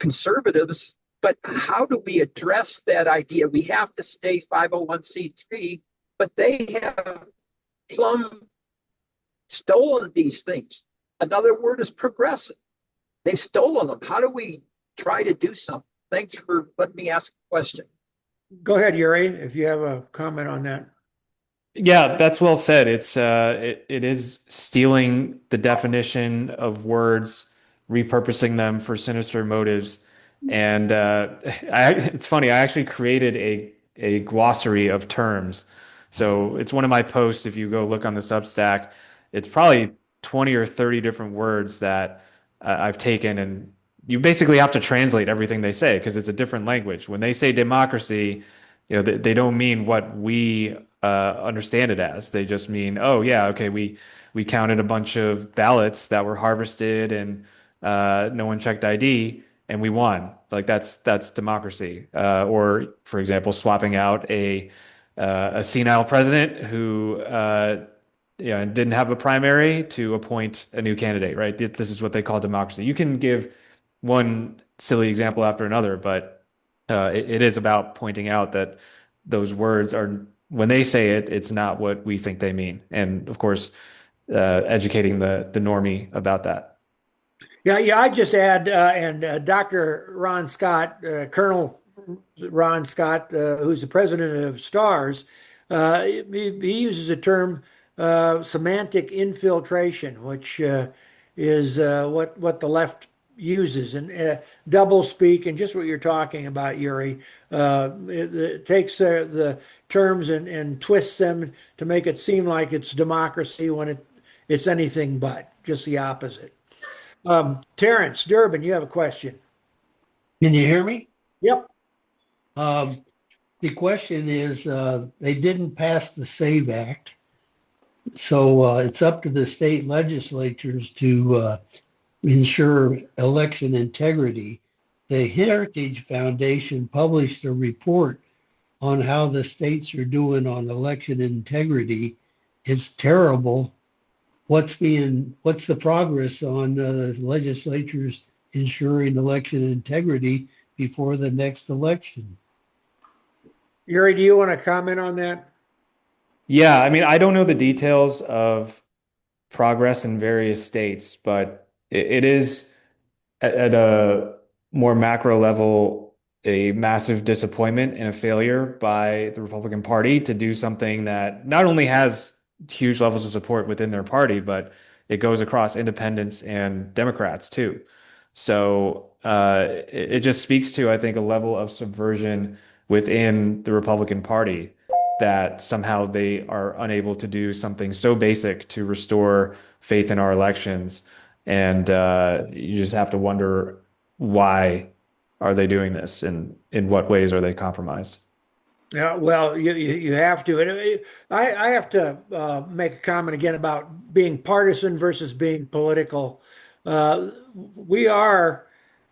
conservatives. But how do we address that idea? We have to stay 501c3, but they have plumb stolen these things. Another word is progressive. They've stolen them. How do we try to do something? Thanks for letting me ask a question. Go ahead, Yuri, if you have a comment on that. Yeah, that's well said. It is stealing the definition of words, repurposing them for sinister motives. And it's funny, I actually created a glossary of terms. So it's one of my posts. If you go look on the Substack, it's probably 20 or 30 different words that I've taken, and you basically have to translate everything they say because it's a different language. When they say democracy, they don't mean what we understand it as. They just mean, oh yeah, okay, we counted a bunch of ballots that were harvested and no one checked ID and we won. Like that's democracy. Or for example, swapping out a senile president who didn't have a primary to appoint a new candidate, right? This is what they call democracy. You can give one silly example after another, but it is about pointing out that those words are, when they say it, it's not what we think they mean. And of course, educating the normie about that. Yeah, I just add, and Dr. Ron Scott, Colonel Ron Scott, who's the president of STARS, he uses a term, semantic infiltration, which is what the left uses, and double speak, and just what you're talking about, Yuri. It takes the terms and twists them to make it seem like it's democracy when it's anything but, just the opposite. Terrence Durbin, you have a question. Can you hear me? Yep. The question is, they didn't pass the SAVE Act, so it's up to the state legislatures to ensure election integrity. The Heritage Foundation published a report on how the states are doing on election integrity. It's terrible. What's the progress on the legislatures ensuring election integrity before the next election? Yuri, do you want to comment on that? Yeah, I mean, I don't know the details of progress in various states, but it is at a more macro level a massive disappointment and a failure by the Republican Party to do something that not only has huge levels of support within their party, but it goes across independents and Democrats too. So it just speaks to, I think, a level of subversion within the Republican Party that somehow they are unable to do something so basic to restore faith in our elections. And you just have to wonder, why are they doing this, and in what ways are they compromised? Yeah, well, you have to. And I have to make a comment again about being partisan versus being political. We are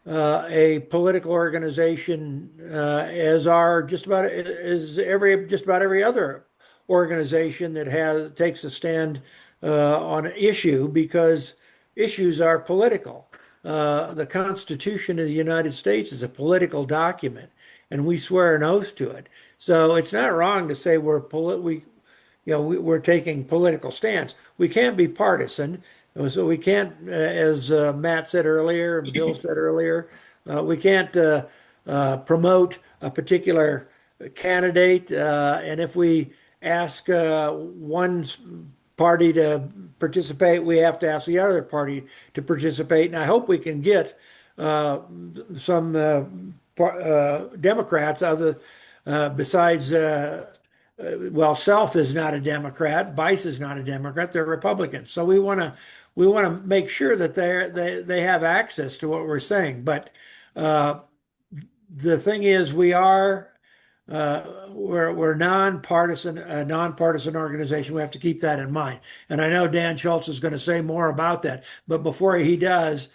a political organization as are just about every other organization that takes a stand on an issue because issues are political. The Constitution of the United States is a political document, and we swear an oath to it. So it's not wrong to say we're taking political stance. We can't be partisan, so we can't, as Matt said earlier and Bill said earlier, we can't promote a particular candidate. And if we ask one party to participate, we have to ask the other party to participate. And I hope we can get some Democrats other besides. Well, Self is not a Democrat. Vice is not a Democrat. They're Republicans. So we want to make sure that they have access to what we're saying. But the thing is, we're nonpartisan, a nonpartisan organization. We have to keep that in mind. And I know Dan Schultz is going to say more about that. But before he does,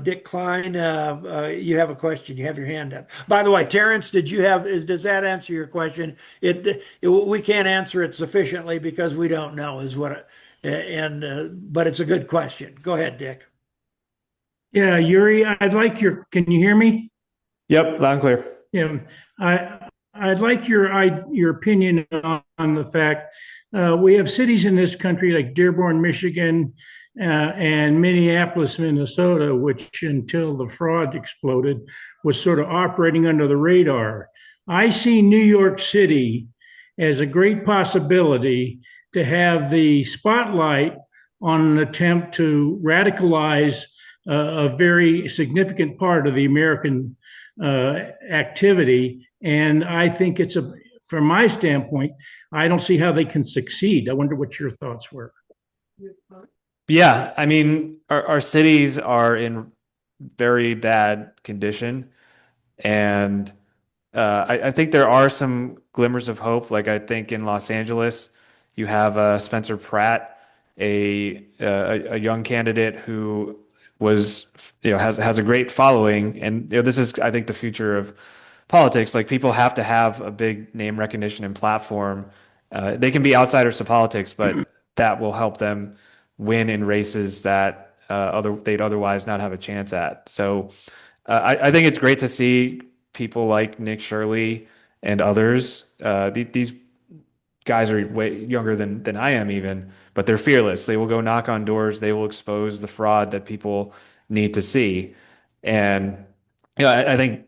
Dick Klein, you have a question. You have your hand up. By the way, Terrence, does that answer your question? We can't answer it sufficiently because we don't know but it's a good question. Go ahead, Dick. Yeah, Yuri, can you hear me? Yep, loud and clear. Yeah, I'd like your opinion on the fact we have cities in this country like Dearborn, Michigan, and Minneapolis, Minnesota, which until the fraud exploded was sort of operating under the radar. I see New York City as a great possibility to have the spotlight on an attempt to radicalize a very significant part of the American activity. And I think from my standpoint, I don't see how they can succeed. I wonder what your thoughts were. Yeah, I mean, our cities are in very bad condition, and I think there are some glimmers of hope. Like I think in Los Angeles, you have Spencer Pratt, a young candidate who has a great following, and this is, I think, the future of politics. Like people have to have a big name recognition and platform. They can be outsiders to politics, but that will help them win in races that they'd otherwise not have a chance at. So I think it's great to see people like Nick Shirley and others. These guys are way younger than I am even, but they're fearless. They will go knock on doors. They will expose the fraud that people need to see. And I think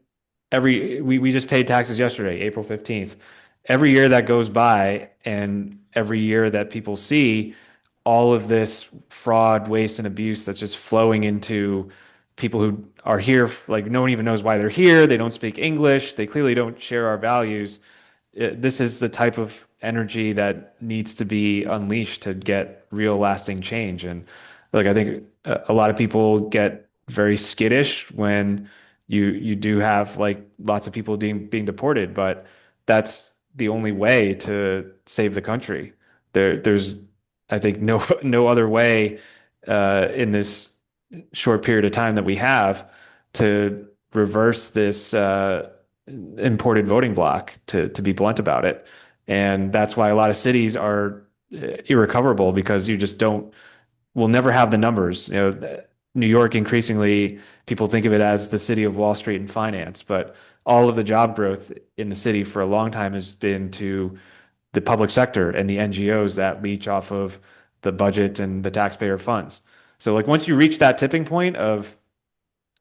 we just paid taxes yesterday, April 15th. Every year that goes by and every year that people see all of this fraud, waste, and abuse that's just flowing into people who are here, like no one even knows why they're here. They don't speak English. They clearly don't share our values. This is the type of energy that needs to be unleashed to get real lasting change. And like I think a lot of people get very skittish when you do have like lots of people being deported, but that's the only way to save the country. There's I think no other way in this short period of time that we have to reverse this imported voting bloc, to be blunt about it. And that's why a lot of cities are irrecoverable, because you just we'll never have the numbers. New York, increasingly, people think of it as the city of Wall Street and finance, but all of the job growth in the city for a long time has been to the public sector and the NGOs that leech off of the budget and the taxpayer funds. So like once you reach that tipping point of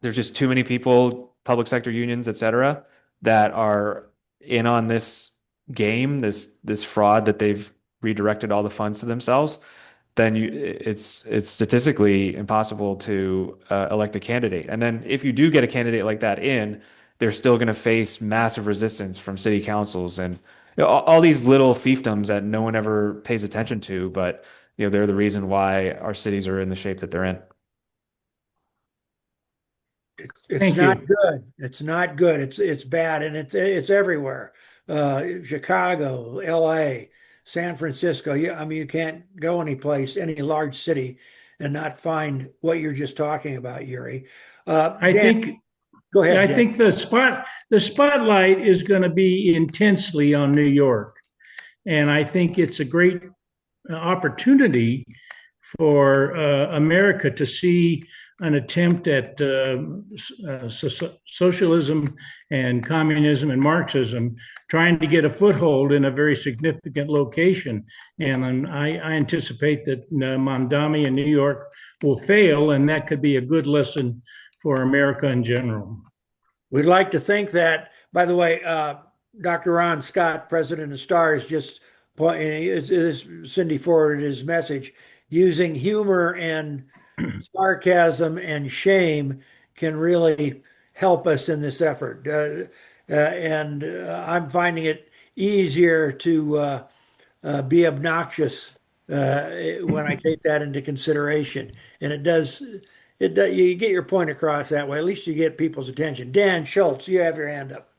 there's just too many people, public sector unions, et cetera, that are in on this game, this fraud that they've redirected all the funds to themselves, then it's statistically impossible to elect a candidate. And then if you do get a candidate like that in, they're still going to face massive resistance from city councils and all these little fiefdoms that no one ever pays attention to, but they're the reason why our cities are in the shape that they're in. It's not good. It's not good. It's bad, and it's everywhere. Chicago, L.A., San Francisco. I mean, you can't go any large city, and not find what you're just talking about, Yuri. I Dan, think Go ahead, I Dan. think the spotlight is going to be intensely on New York, and I think it's a great opportunity for America to see an attempt at socialism and communism and Marxism trying to get a foothold in a very significant location. And I anticipate that Mamdani in New York will fail, and that could be a good lesson for America in general. We'd like to think that. By the way, Dr. Ron Scott, president of STARS, just Cindy forwarded his message. Using humor and sarcasm and shame can really help us in this effort. And I'm finding it easier to be obnoxious when I take that into consideration. And you get your point across that way. At least you get people's attention. Dan Schultz, you have your hand up.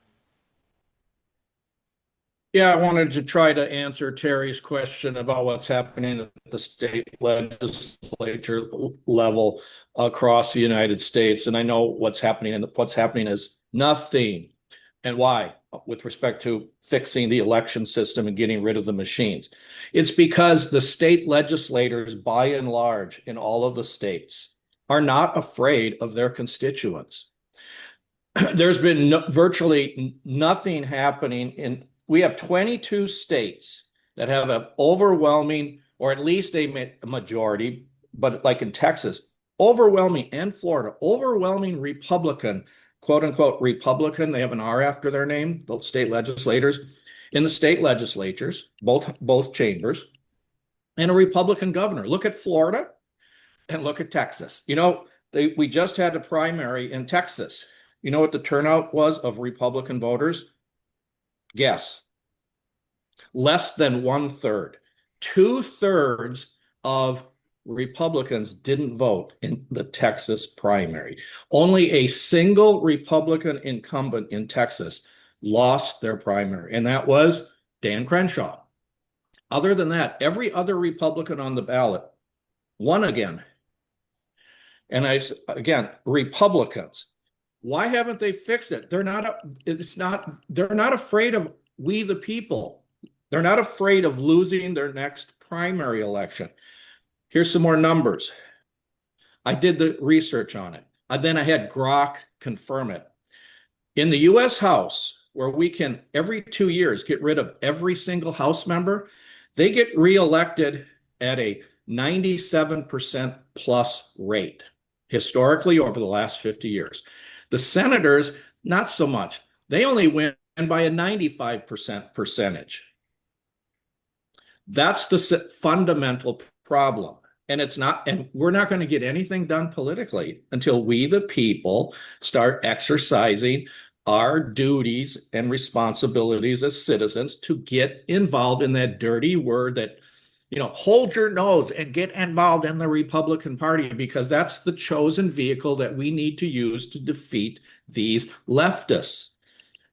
Yeah, I wanted to try to answer Terry's question about what's happening at the state legislature level across the United States. And I know what's happening, and what's happening is nothing. And why? With respect to fixing the election system and getting rid of the machines. It's because the state legislators, by and large, in all of the states, are not afraid of their constituents. There's been virtually nothing happening we have 22 states that have an overwhelming, or at least a majority, but like in Texas, overwhelming, and Florida, overwhelming Republican, quote unquote Republican, they have an R after their name, the state legislators, in the state legislatures, both chambers, and a Republican governor. Look at Florida and look at Texas. We just had a primary in Texas. You know what the turnout was of Republican voters? Guess. Less than 1/3. 2/3 of Republicans didn't vote in the Texas primary. Only a single Republican incumbent in Texas lost their primary, and that was Dan Crenshaw. Other than that, every other Republican on the ballot won again. And again, Republicans. Why haven't they fixed it? They're not afraid of we the people. They're not afraid of losing their next primary election. Here's some more numbers. I did the research on it. And then I had Grok confirm it. In the US House, where we can every 2 years get rid of every single House member, they get reelected at a 97% plus rate, historically over the last 50 years. The senators, not so much. They only win by a 95% percentage. That's the fundamental problem. And we're not going to get anything done politically until we, the people, start exercising our duties and responsibilities as citizens to get involved in that dirty word that, hold your nose and get involved in the Republican Party, because that's the chosen vehicle that we need to use to defeat these leftists.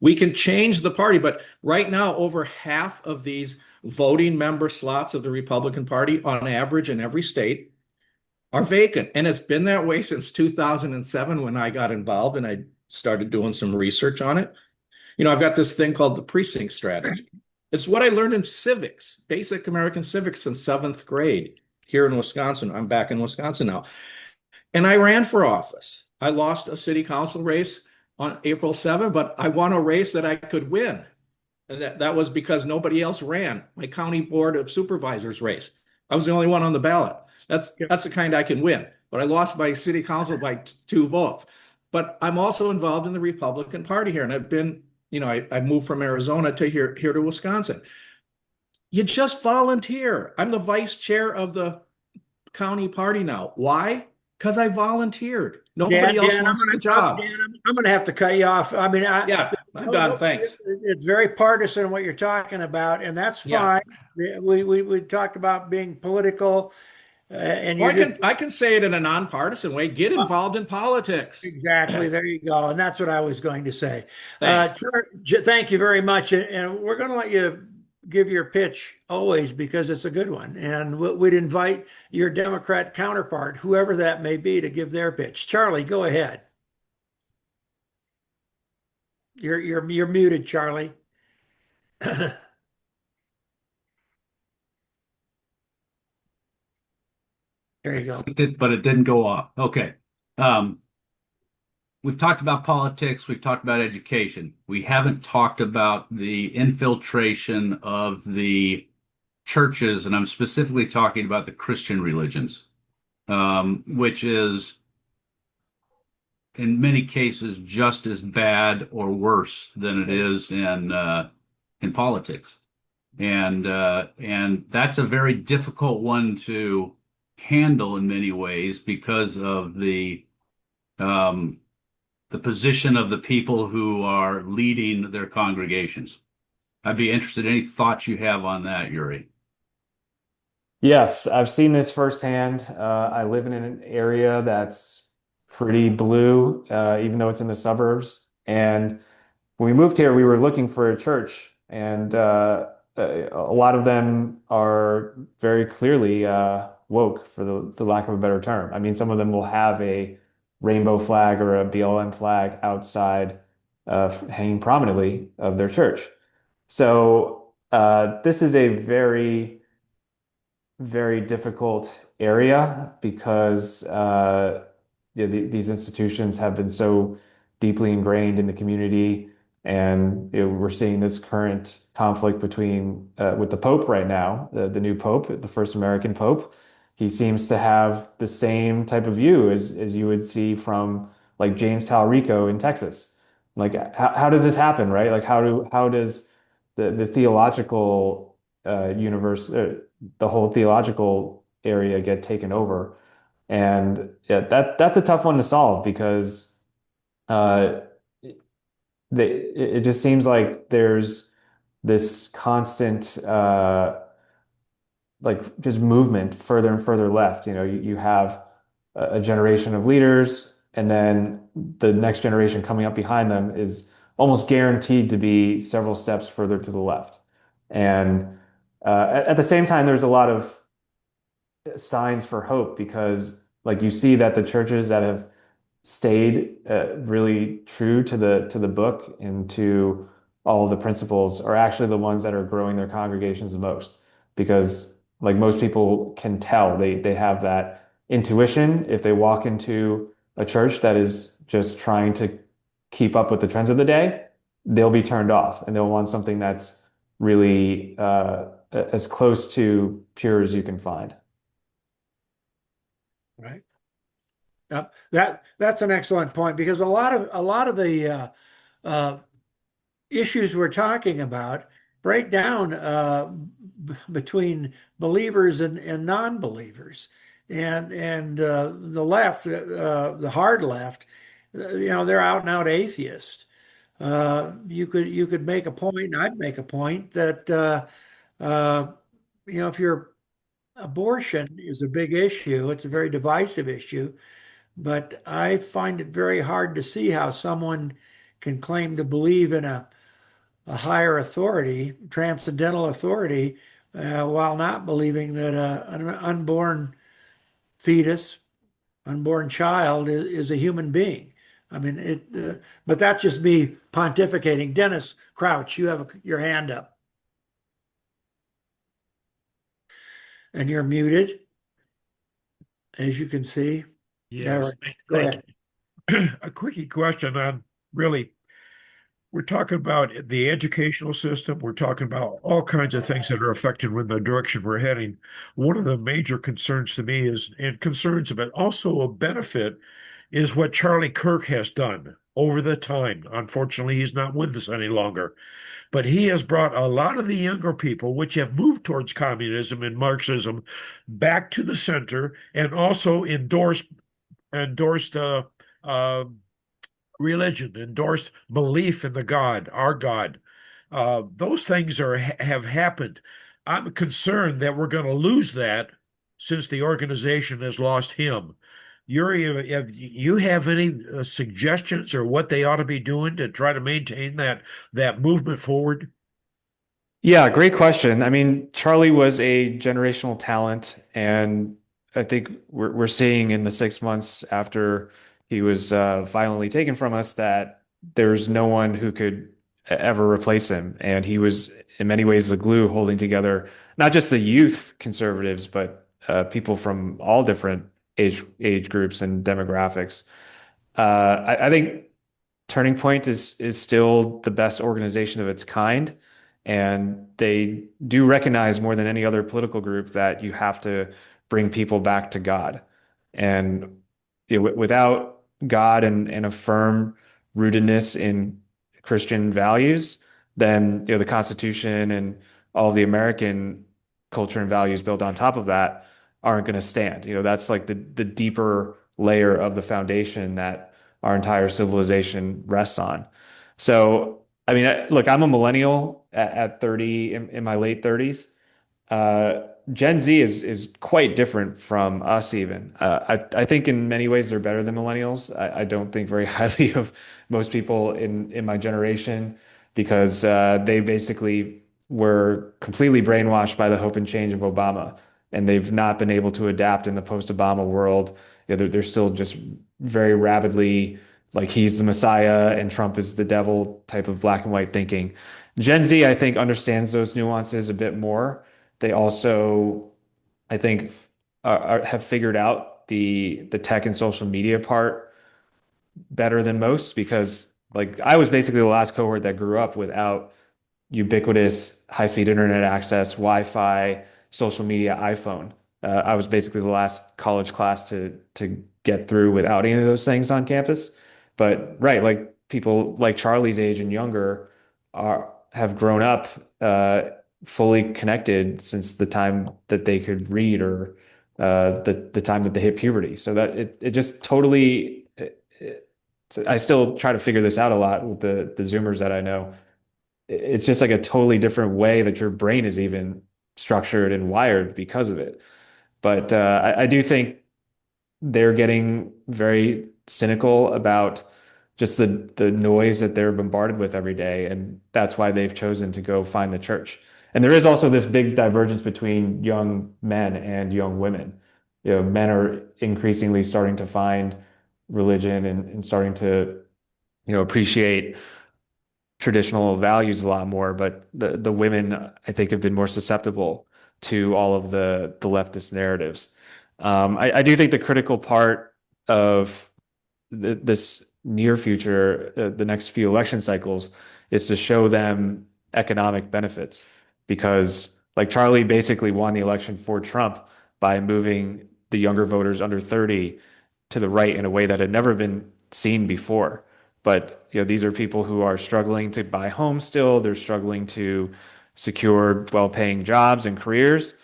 We can change the party, but right now, over half of these voting member slots of the Republican Party, on average in every state, are vacant. And it's been that way since 2007 when I got involved and I started doing some research on it. I've got this thing called the precinct strategy. It's what I learned in civics, basic American civics in 7th grade here in Wisconsin. I'm back in Wisconsin now. And I ran for office. I lost a city council race on April 7th, but I won a race that I could win. And that was because nobody else ran my county board of supervisors race. I was the only one on the ballot. That's the kind I can win. But I lost by city council by 2 votes. But I'm also involved in the Republican Party here. And I've been, I moved from Arizona to here to Wisconsin. You just volunteer. I'm the vice chair of the county party now. Why? Because I volunteered. Nobody else wants the job. Dan, I'm going to have to cut you off. I mean, I'm done. Thanks. It's very partisan what you're talking about, and that's fine. Yeah. We talked about being political, and I can say it in a nonpartisan way. Get involved in politics. Exactly. There you go, and that's what I was going to say. Thanks. Thank you very much, and we're going to let you give your pitch always because it's a good one. And we'd invite your Democrat counterpart, whoever that may be, to give their pitch. Charlie, go ahead. You're muted, Charlie. There you go. But it didn't go off. Okay. Um, we've talked about politics. We've talked about education. We haven't talked about the infiltration of the churches, and I'm specifically talking about the Christian religions, which is in many cases just as bad or worse than it is in politics. And that's a very difficult one to handle in many ways because of the position of the people who are leading their congregations. I'd be interested in any thoughts you have on that, Yuri. Yes, I've seen this firsthand. I live in an area that's pretty blue, even though it's in the suburbs. And when we moved here, we were looking for a church, and a lot of them are very clearly woke, for the lack of a better term. I mean, some of them will have a rainbow flag or a BLM flag outside, hanging prominently of their church. So this is a very difficult area because these institutions have been so deeply ingrained in the community, and we're seeing this current conflict between with the Pope right now, the new Pope, the first American Pope. He seems to have the same type of view as you would see from like James Talrico in Texas. Like how does this happen, right? Like how does the theological universe, the whole theological area get taken over? And yeah, that's a tough one to solve because uh, it just seems like there's this constant like just movement further and further left. You have a generation of leaders, and then the next generation coming up behind them is almost guaranteed to be several steps further to the left. And at the same time, there's a lot of signs for hope because, like, you see that the churches that have stayed really true to the book and to all of the principles are actually the ones that are growing their congregations the most because like most people can tell they have that intuition if they walk into a church that is just trying to keep up with the trends of the day, they'll be turned off and they'll want something that's really as close to pure as you can find. Right. That's an excellent point because a lot of the issues we're talking about break down between believers and non-believers, and the left, the hard left, they're out and out atheists. You could make a point, and I'd make a point that if your abortion is a big issue, it's a very divisive issue. But I find it very hard to see how someone can claim to believe in a higher authority, transcendental authority, while not believing that an unborn fetus, unborn child is a human being. I mean, but that's just me pontificating. Dennis Crouch, you have your hand up, and you're muted, as you can see. Yes, Go ahead. a quickie question on really, we're talking about the educational system. We're talking about all kinds of things that are affected with the direction we're heading. One of the major concerns to me is, and concerns, but also a benefit, is what Charlie Kirk has done over the time. Unfortunately, he's not with us any longer, but he has brought a lot of the younger people, which have moved towards communism and Marxism, back to the center, and also endorsed religion, endorsed belief in the God, our God. Those things have happened. I'm concerned that we're going to lose that since the organization has lost him. Yuri, have you have any suggestions or what they ought to be doing to try to maintain that movement forward? Yeah, great question. I mean, Charlie was a generational talent, and I think we're seeing in the 6 months after he was violently taken from us that there's no one who could ever replace him. And he was, in many ways, the glue holding together not just the youth conservatives, but people from all different age groups and demographics. I think Turning Point is still the best organization of its kind, and they do recognize more than any other political group that you have to bring people back to God. And without God and a firm rootedness in Christian values, then the Constitution and all the American culture and values built on top of that aren't going to stand. That's like the deeper layer of the foundation that our entire civilization rests on. So, I mean, look, I'm a millennial at 30, in my late 30s. Gen Z is quite different from us even. I think in many ways they're better than millennials. I don't think very highly of most people in my generation because they basically were completely brainwashed by the hope and change of Obama, and they've not been able to adapt in the post-Obama world. They're still just very rapidly like he's the Messiah and Trump is the devil type of black and white thinking. Gen Z, I think, understands those nuances a bit more. They also, I think, have figured out the tech and social media part better than most because, like, I was basically the last cohort that grew up without ubiquitous high-speed internet access, Wi-Fi, social media, iPhone. I was basically the last college class to get through without any of those things on campus. But right, like people like Charlie's age and younger have grown up fully connected since the time that they could read or the time that they hit puberty. So that it just totally. I still try to figure this out a lot with the Zoomers that I know. It's just like a totally different way that your brain is even structured and wired because of it. But I do think they're getting very cynical about just the noise that they're bombarded with every day, and that's why they've chosen to go find the church. And there is also this big divergence between young men and young women. Men are increasingly starting to find religion and starting to, appreciate traditional values a lot more, but the women, I think, have been more susceptible to all of the leftist narratives. I do think the critical part of this near future, the next few election cycles, is to show them economic benefits. Because, like, Charlie basically won the election for Trump by moving the younger voters under 30 to the right in a way that had never been seen before. But these are people who are struggling to buy homes still. They're struggling to secure well-paying jobs and careers.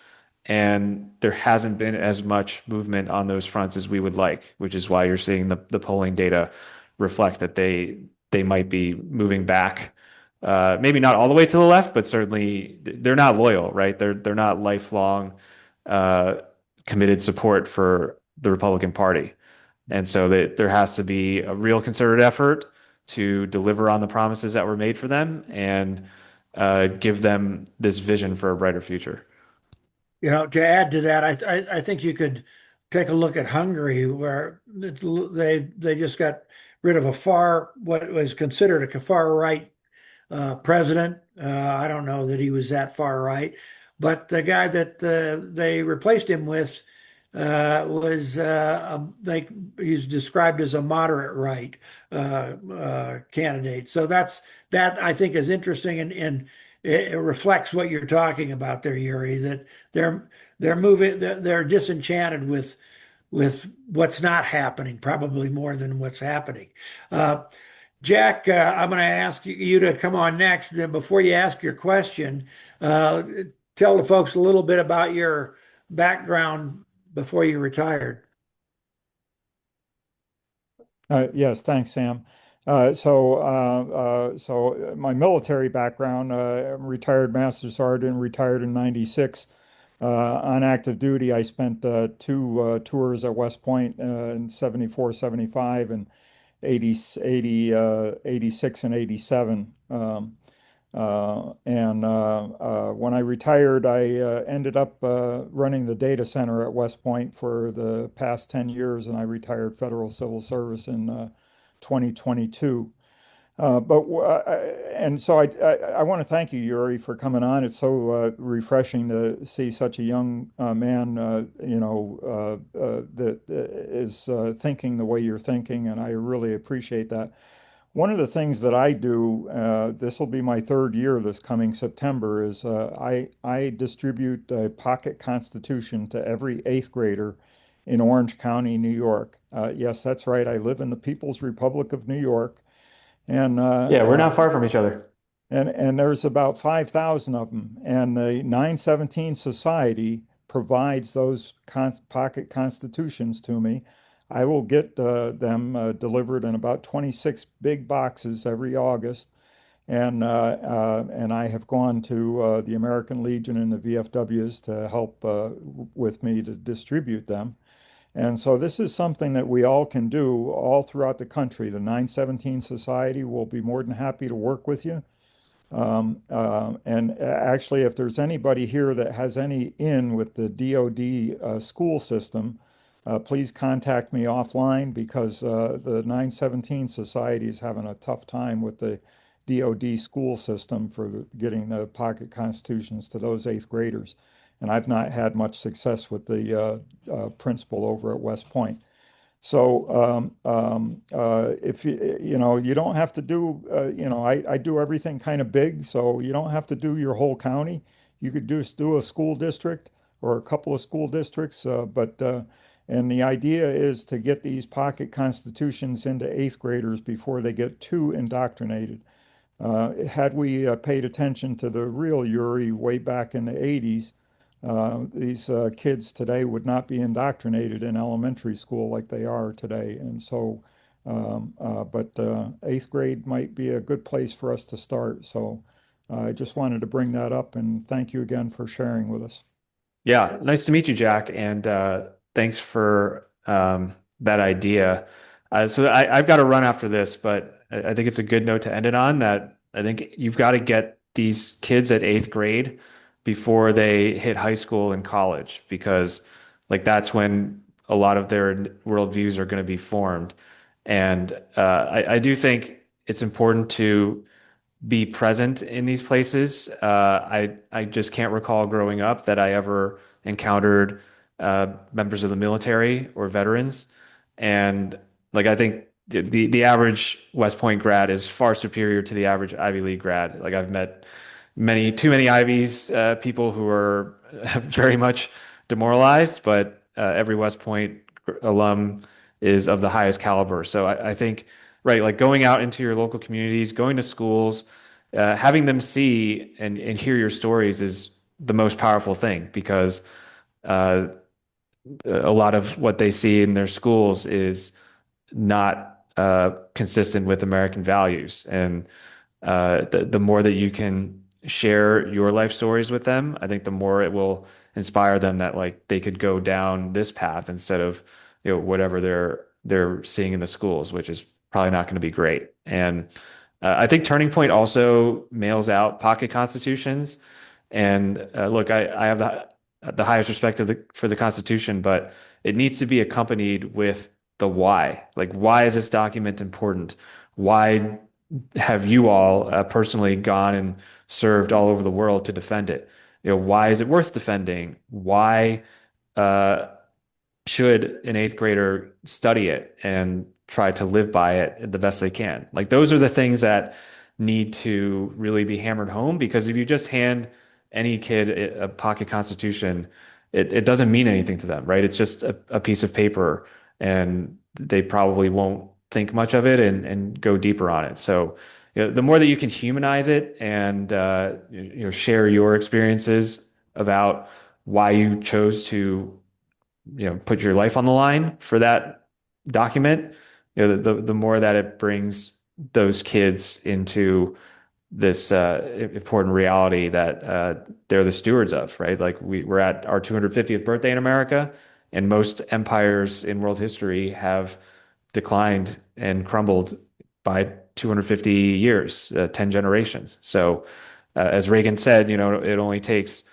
And there hasn't been as much movement on those fronts as we would like, which is why you're seeing the polling data reflect that they might be moving back. Maybe not all the way to the left, but certainly they're not loyal, right? They're not lifelong committed support for the Republican Party. And so there has to be a real concerted effort to deliver on the promises that were made for them and give them this vision for a brighter future. To add to that, I think you could take a look at Hungary, where they just got rid of what was considered a far right president. I don't know that he was that far right, but the guy that they replaced him with was like he's described as a moderate right candidate. So that I think is interesting and it reflects what you're talking about there, Yuri. That they're disenchanted with what's not happening, probably more than what's happening. Jack, I'm going to ask you to come on next. Before you ask your question, tell the folks a little bit about your background before you retired. Yes, thanks, Sam. So my military background, I'm retired Master Sergeant, retired in '96. On active duty, I spent two tours at West Point in '74, '75, and 86 and '87. When I retired, I ended up running the data center at West Point for the past 10 years, and I retired Federal Civil Service in 2022. And so I want to thank you, Yuri, for coming on. It's so refreshing to see such a young man, that is thinking the way you're thinking, and I really appreciate that. One of the things that I do, this will be my third year this coming September, is I distribute a pocket constitution to every eighth grader in Orange County, New York. Yes, that's right. I live in the People's Republic of New York. And Yeah, we're not far from each other. and there's about 5,000 of them. And the 917 Society provides those pocket constitutions to me. I will get them delivered in about 26 big boxes every August. And I have gone to the American Legion and the VFWs to help with me to distribute them. And so this is something that we all can do all throughout the country. The 917 Society will be more than happy to work with you. And actually, if there's anybody here that has any in with the DoD school system, please contact me offline, because the 917 Society is having a tough time with the DoD school system for getting the pocket constitutions to those eighth graders. And I've not had much success with the principal over at West Point. So if you don't have to do, I do everything kind of big, so you don't have to do your whole county. You could just do a school district or a couple of school districts, and the idea is to get these pocket constitutions into eighth graders before they get too indoctrinated. Had we paid attention to the real Yuri way back in the 80s, these kids today would not be indoctrinated in elementary school like they are today. And so, but eighth grade might be a good place for us to start. So I just wanted to bring that up, and thank you again for sharing with us. Yeah, nice to meet you, Jack, and thanks for that idea. I've got to run after this, but I think it's a good note to end it on, that I think you've got to get these kids at eighth grade before they hit high school and college, because like that's when a lot of their worldviews are going to be formed. And I do think it's important to be present in these places. I just can't recall growing up that I ever encountered members of the military or veterans, and like I think the average West Point grad is far superior to the average Ivy League grad. Like I've met too many Ivies, people who are very much demoralized, but every West Point alum is of the highest caliber. So I think, right, like going out into your local communities, going to schools, having them see and hear your stories is the most powerful thing, because a lot of what they see in their schools is not consistent with American values. And the more that you can share your life stories with them, I think the more it will inspire them that like they could go down this path instead of whatever they're seeing in the schools, which is probably not going to be great. And I think Turning Point also mails out pocket constitutions. And look, I have the highest respect for the Constitution, but it needs to be accompanied with the why. Like, why is this document important? Why have you all personally gone and served all over the world to defend it? Why is it worth defending? Why should an eighth grader study it and try to live by it the best they can? Like, those are the things that need to really be hammered home, because if you just hand any kid a pocket constitution, it doesn't mean anything to them, right? It's just a piece of paper, and they probably won't think much of it and go deeper on it. So the more that you can humanize it and share your experiences about why you chose to put your life on the line for that document, the more that it brings those kids into this important reality that they're the stewards of, right? Like we're at our 250th birthday in America, and most empires in world history have declined and crumbled by 250 years, 10 generations. So as Reagan said, it only takes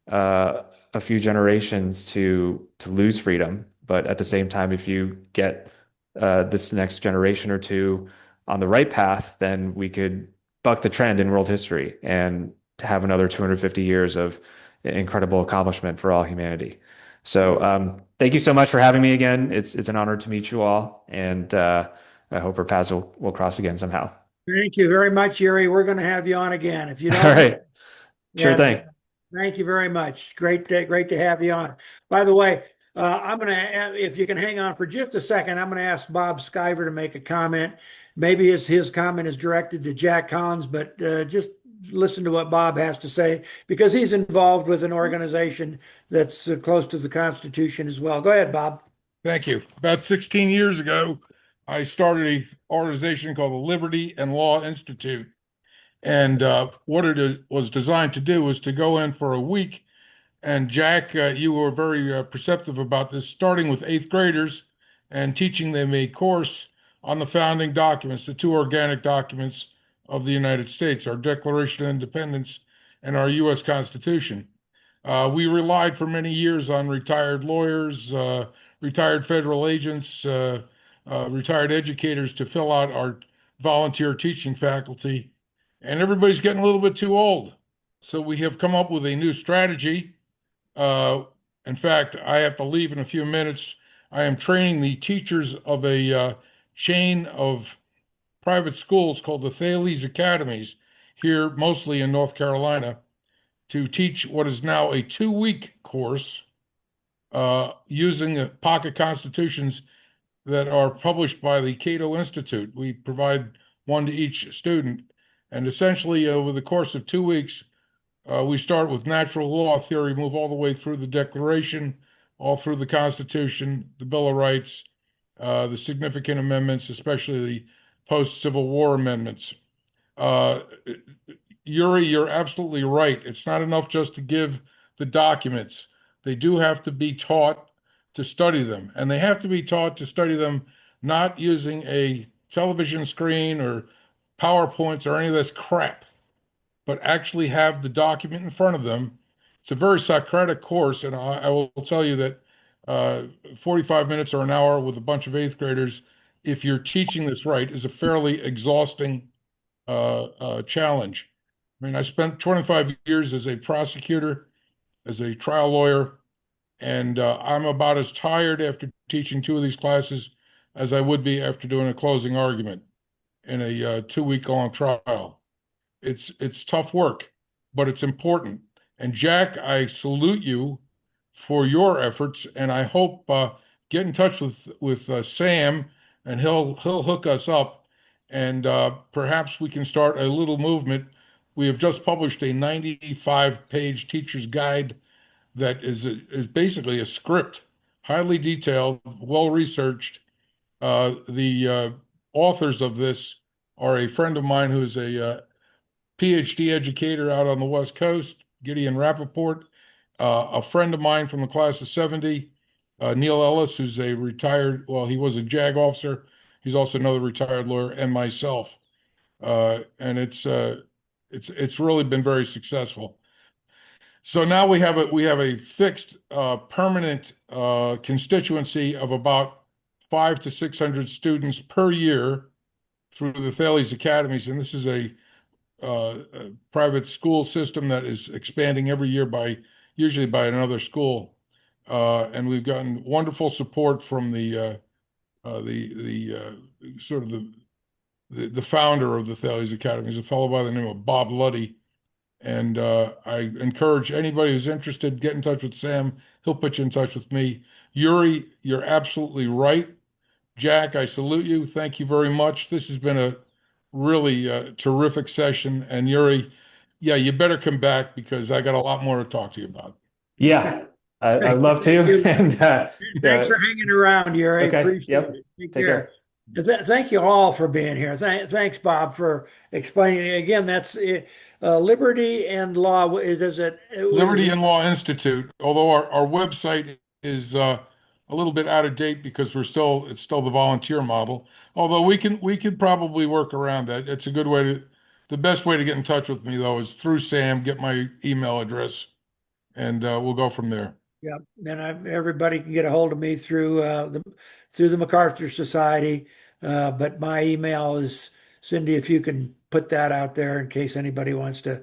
a few generations to lose freedom. But at the same time, if you get this next generation or two on the right path, then we could buck the trend in world history and to have another 250 years of incredible accomplishment for all humanity. So thank you so much for having me again. It's an honor to meet you all, and I hope our paths will cross again somehow. Thank you very much, Yuri. We're going to have you on again. If you don't, All right. Sure yeah, thing. thank you very much. Great to have you on. By the way, I'm going to, if you can hang on for just a second, I'm going to ask Bob Skyver to make a comment. Maybe his comment is directed to Jack Collins, but just listen to what Bob has to say because he's involved with an organization that's close to the Constitution as well. Go ahead, Bob. Thank you. About 16 years ago, I started an organization called the Liberty and Law Institute. And what it was designed to do was to go in for a week. And Jack, you were very perceptive about this, starting with eighth graders and teaching them a course on the founding documents, the two organic documents of the United States, our Declaration of Independence and our U.S. Constitution. We relied for many years on retired lawyers, retired federal agents, retired educators to fill out our volunteer teaching faculty. And everybody's getting a little bit too old. So we have come up with a new strategy. In fact, I have to leave in a few minutes. I am training the teachers of a chain of private schools called the Thales Academies here, mostly in North Carolina, to teach what is now a 2-week course using the pocket constitutions that are published by the Cato Institute. We provide one to each student. And essentially, over the course of 2 weeks, we start with natural law theory, move all the way through the Declaration, all through the Constitution, the Bill of Rights, the significant amendments, especially the post-Civil War amendments. Yuri, you're absolutely right. It's not enough just to give the documents. They do have to be taught to study them, and they have to be taught to study them not using a television screen or PowerPoints or any of this crap, but actually have the document in front of them. It's a very Socratic course, and I will tell you that 45 minutes or an hour with a bunch of eighth graders, if you're teaching this right, is a fairly exhausting challenge. I mean, I spent 25 years as a prosecutor, as a trial lawyer, and I'm about as tired after teaching 2 of these classes as I would be after doing a closing argument in a 2-week-long trial. It's tough work, but it's important. And Jack, I salute you for your efforts, and I hope get in touch with Sam, and he'll hook us up, and perhaps we can start a little movement. We have just published a 95-page teacher's guide that is basically a script, highly detailed, well researched. The authors of this are a friend of mine who's a PhD educator out on the West Coast, Gideon Rappaport, a friend of mine from the class of 70, Neil Ellis, who's a retired, well, he was a JAG officer. He's also another retired lawyer, and myself. And it's really been very successful. So now we have a fixed permanent constituency of about 500 to 600 students per year through the Thales Academies, and this is a private school system that is expanding every year usually by another school, and we've gotten wonderful support from the sort of the founder of the Thales Academies, a fellow by the name of Bob Luddy. And I encourage anybody who's interested, get in touch with Sam. He'll put you in touch with me. Yuri, you're absolutely right. Jack, I salute you. Thank you very much. This has been a really terrific session. And Yuri, yeah, you better come back because I got a lot more to talk to you about. Yeah, I'd love to. And thanks for hanging around, Yuri. Okay. Appreciate it. Take care. Thank you all for being here. Thanks, Bob, for explaining. Again, that's Liberty and Law. Liberty and Law Institute, although our website is a little bit out of date because it's still the volunteer model. Although we could probably work around that. It's a good way the best way to get in touch with me though is through Sam, get my email address, and we'll go from there. Yeah, and everybody can get a hold of me through the MacArthur Society, but my email is Cindy, if you can put that out there in case anybody wants to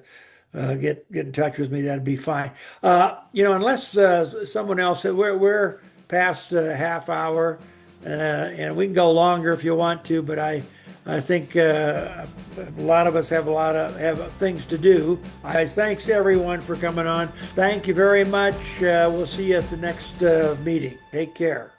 get in touch with me, that'd be fine. Unless someone else, we're past a half hour, and we can go longer if you want to, but I think a lot of us have things to do. Thanks everyone for coming on. Thank you very much. We'll see you at the next meeting. Take care.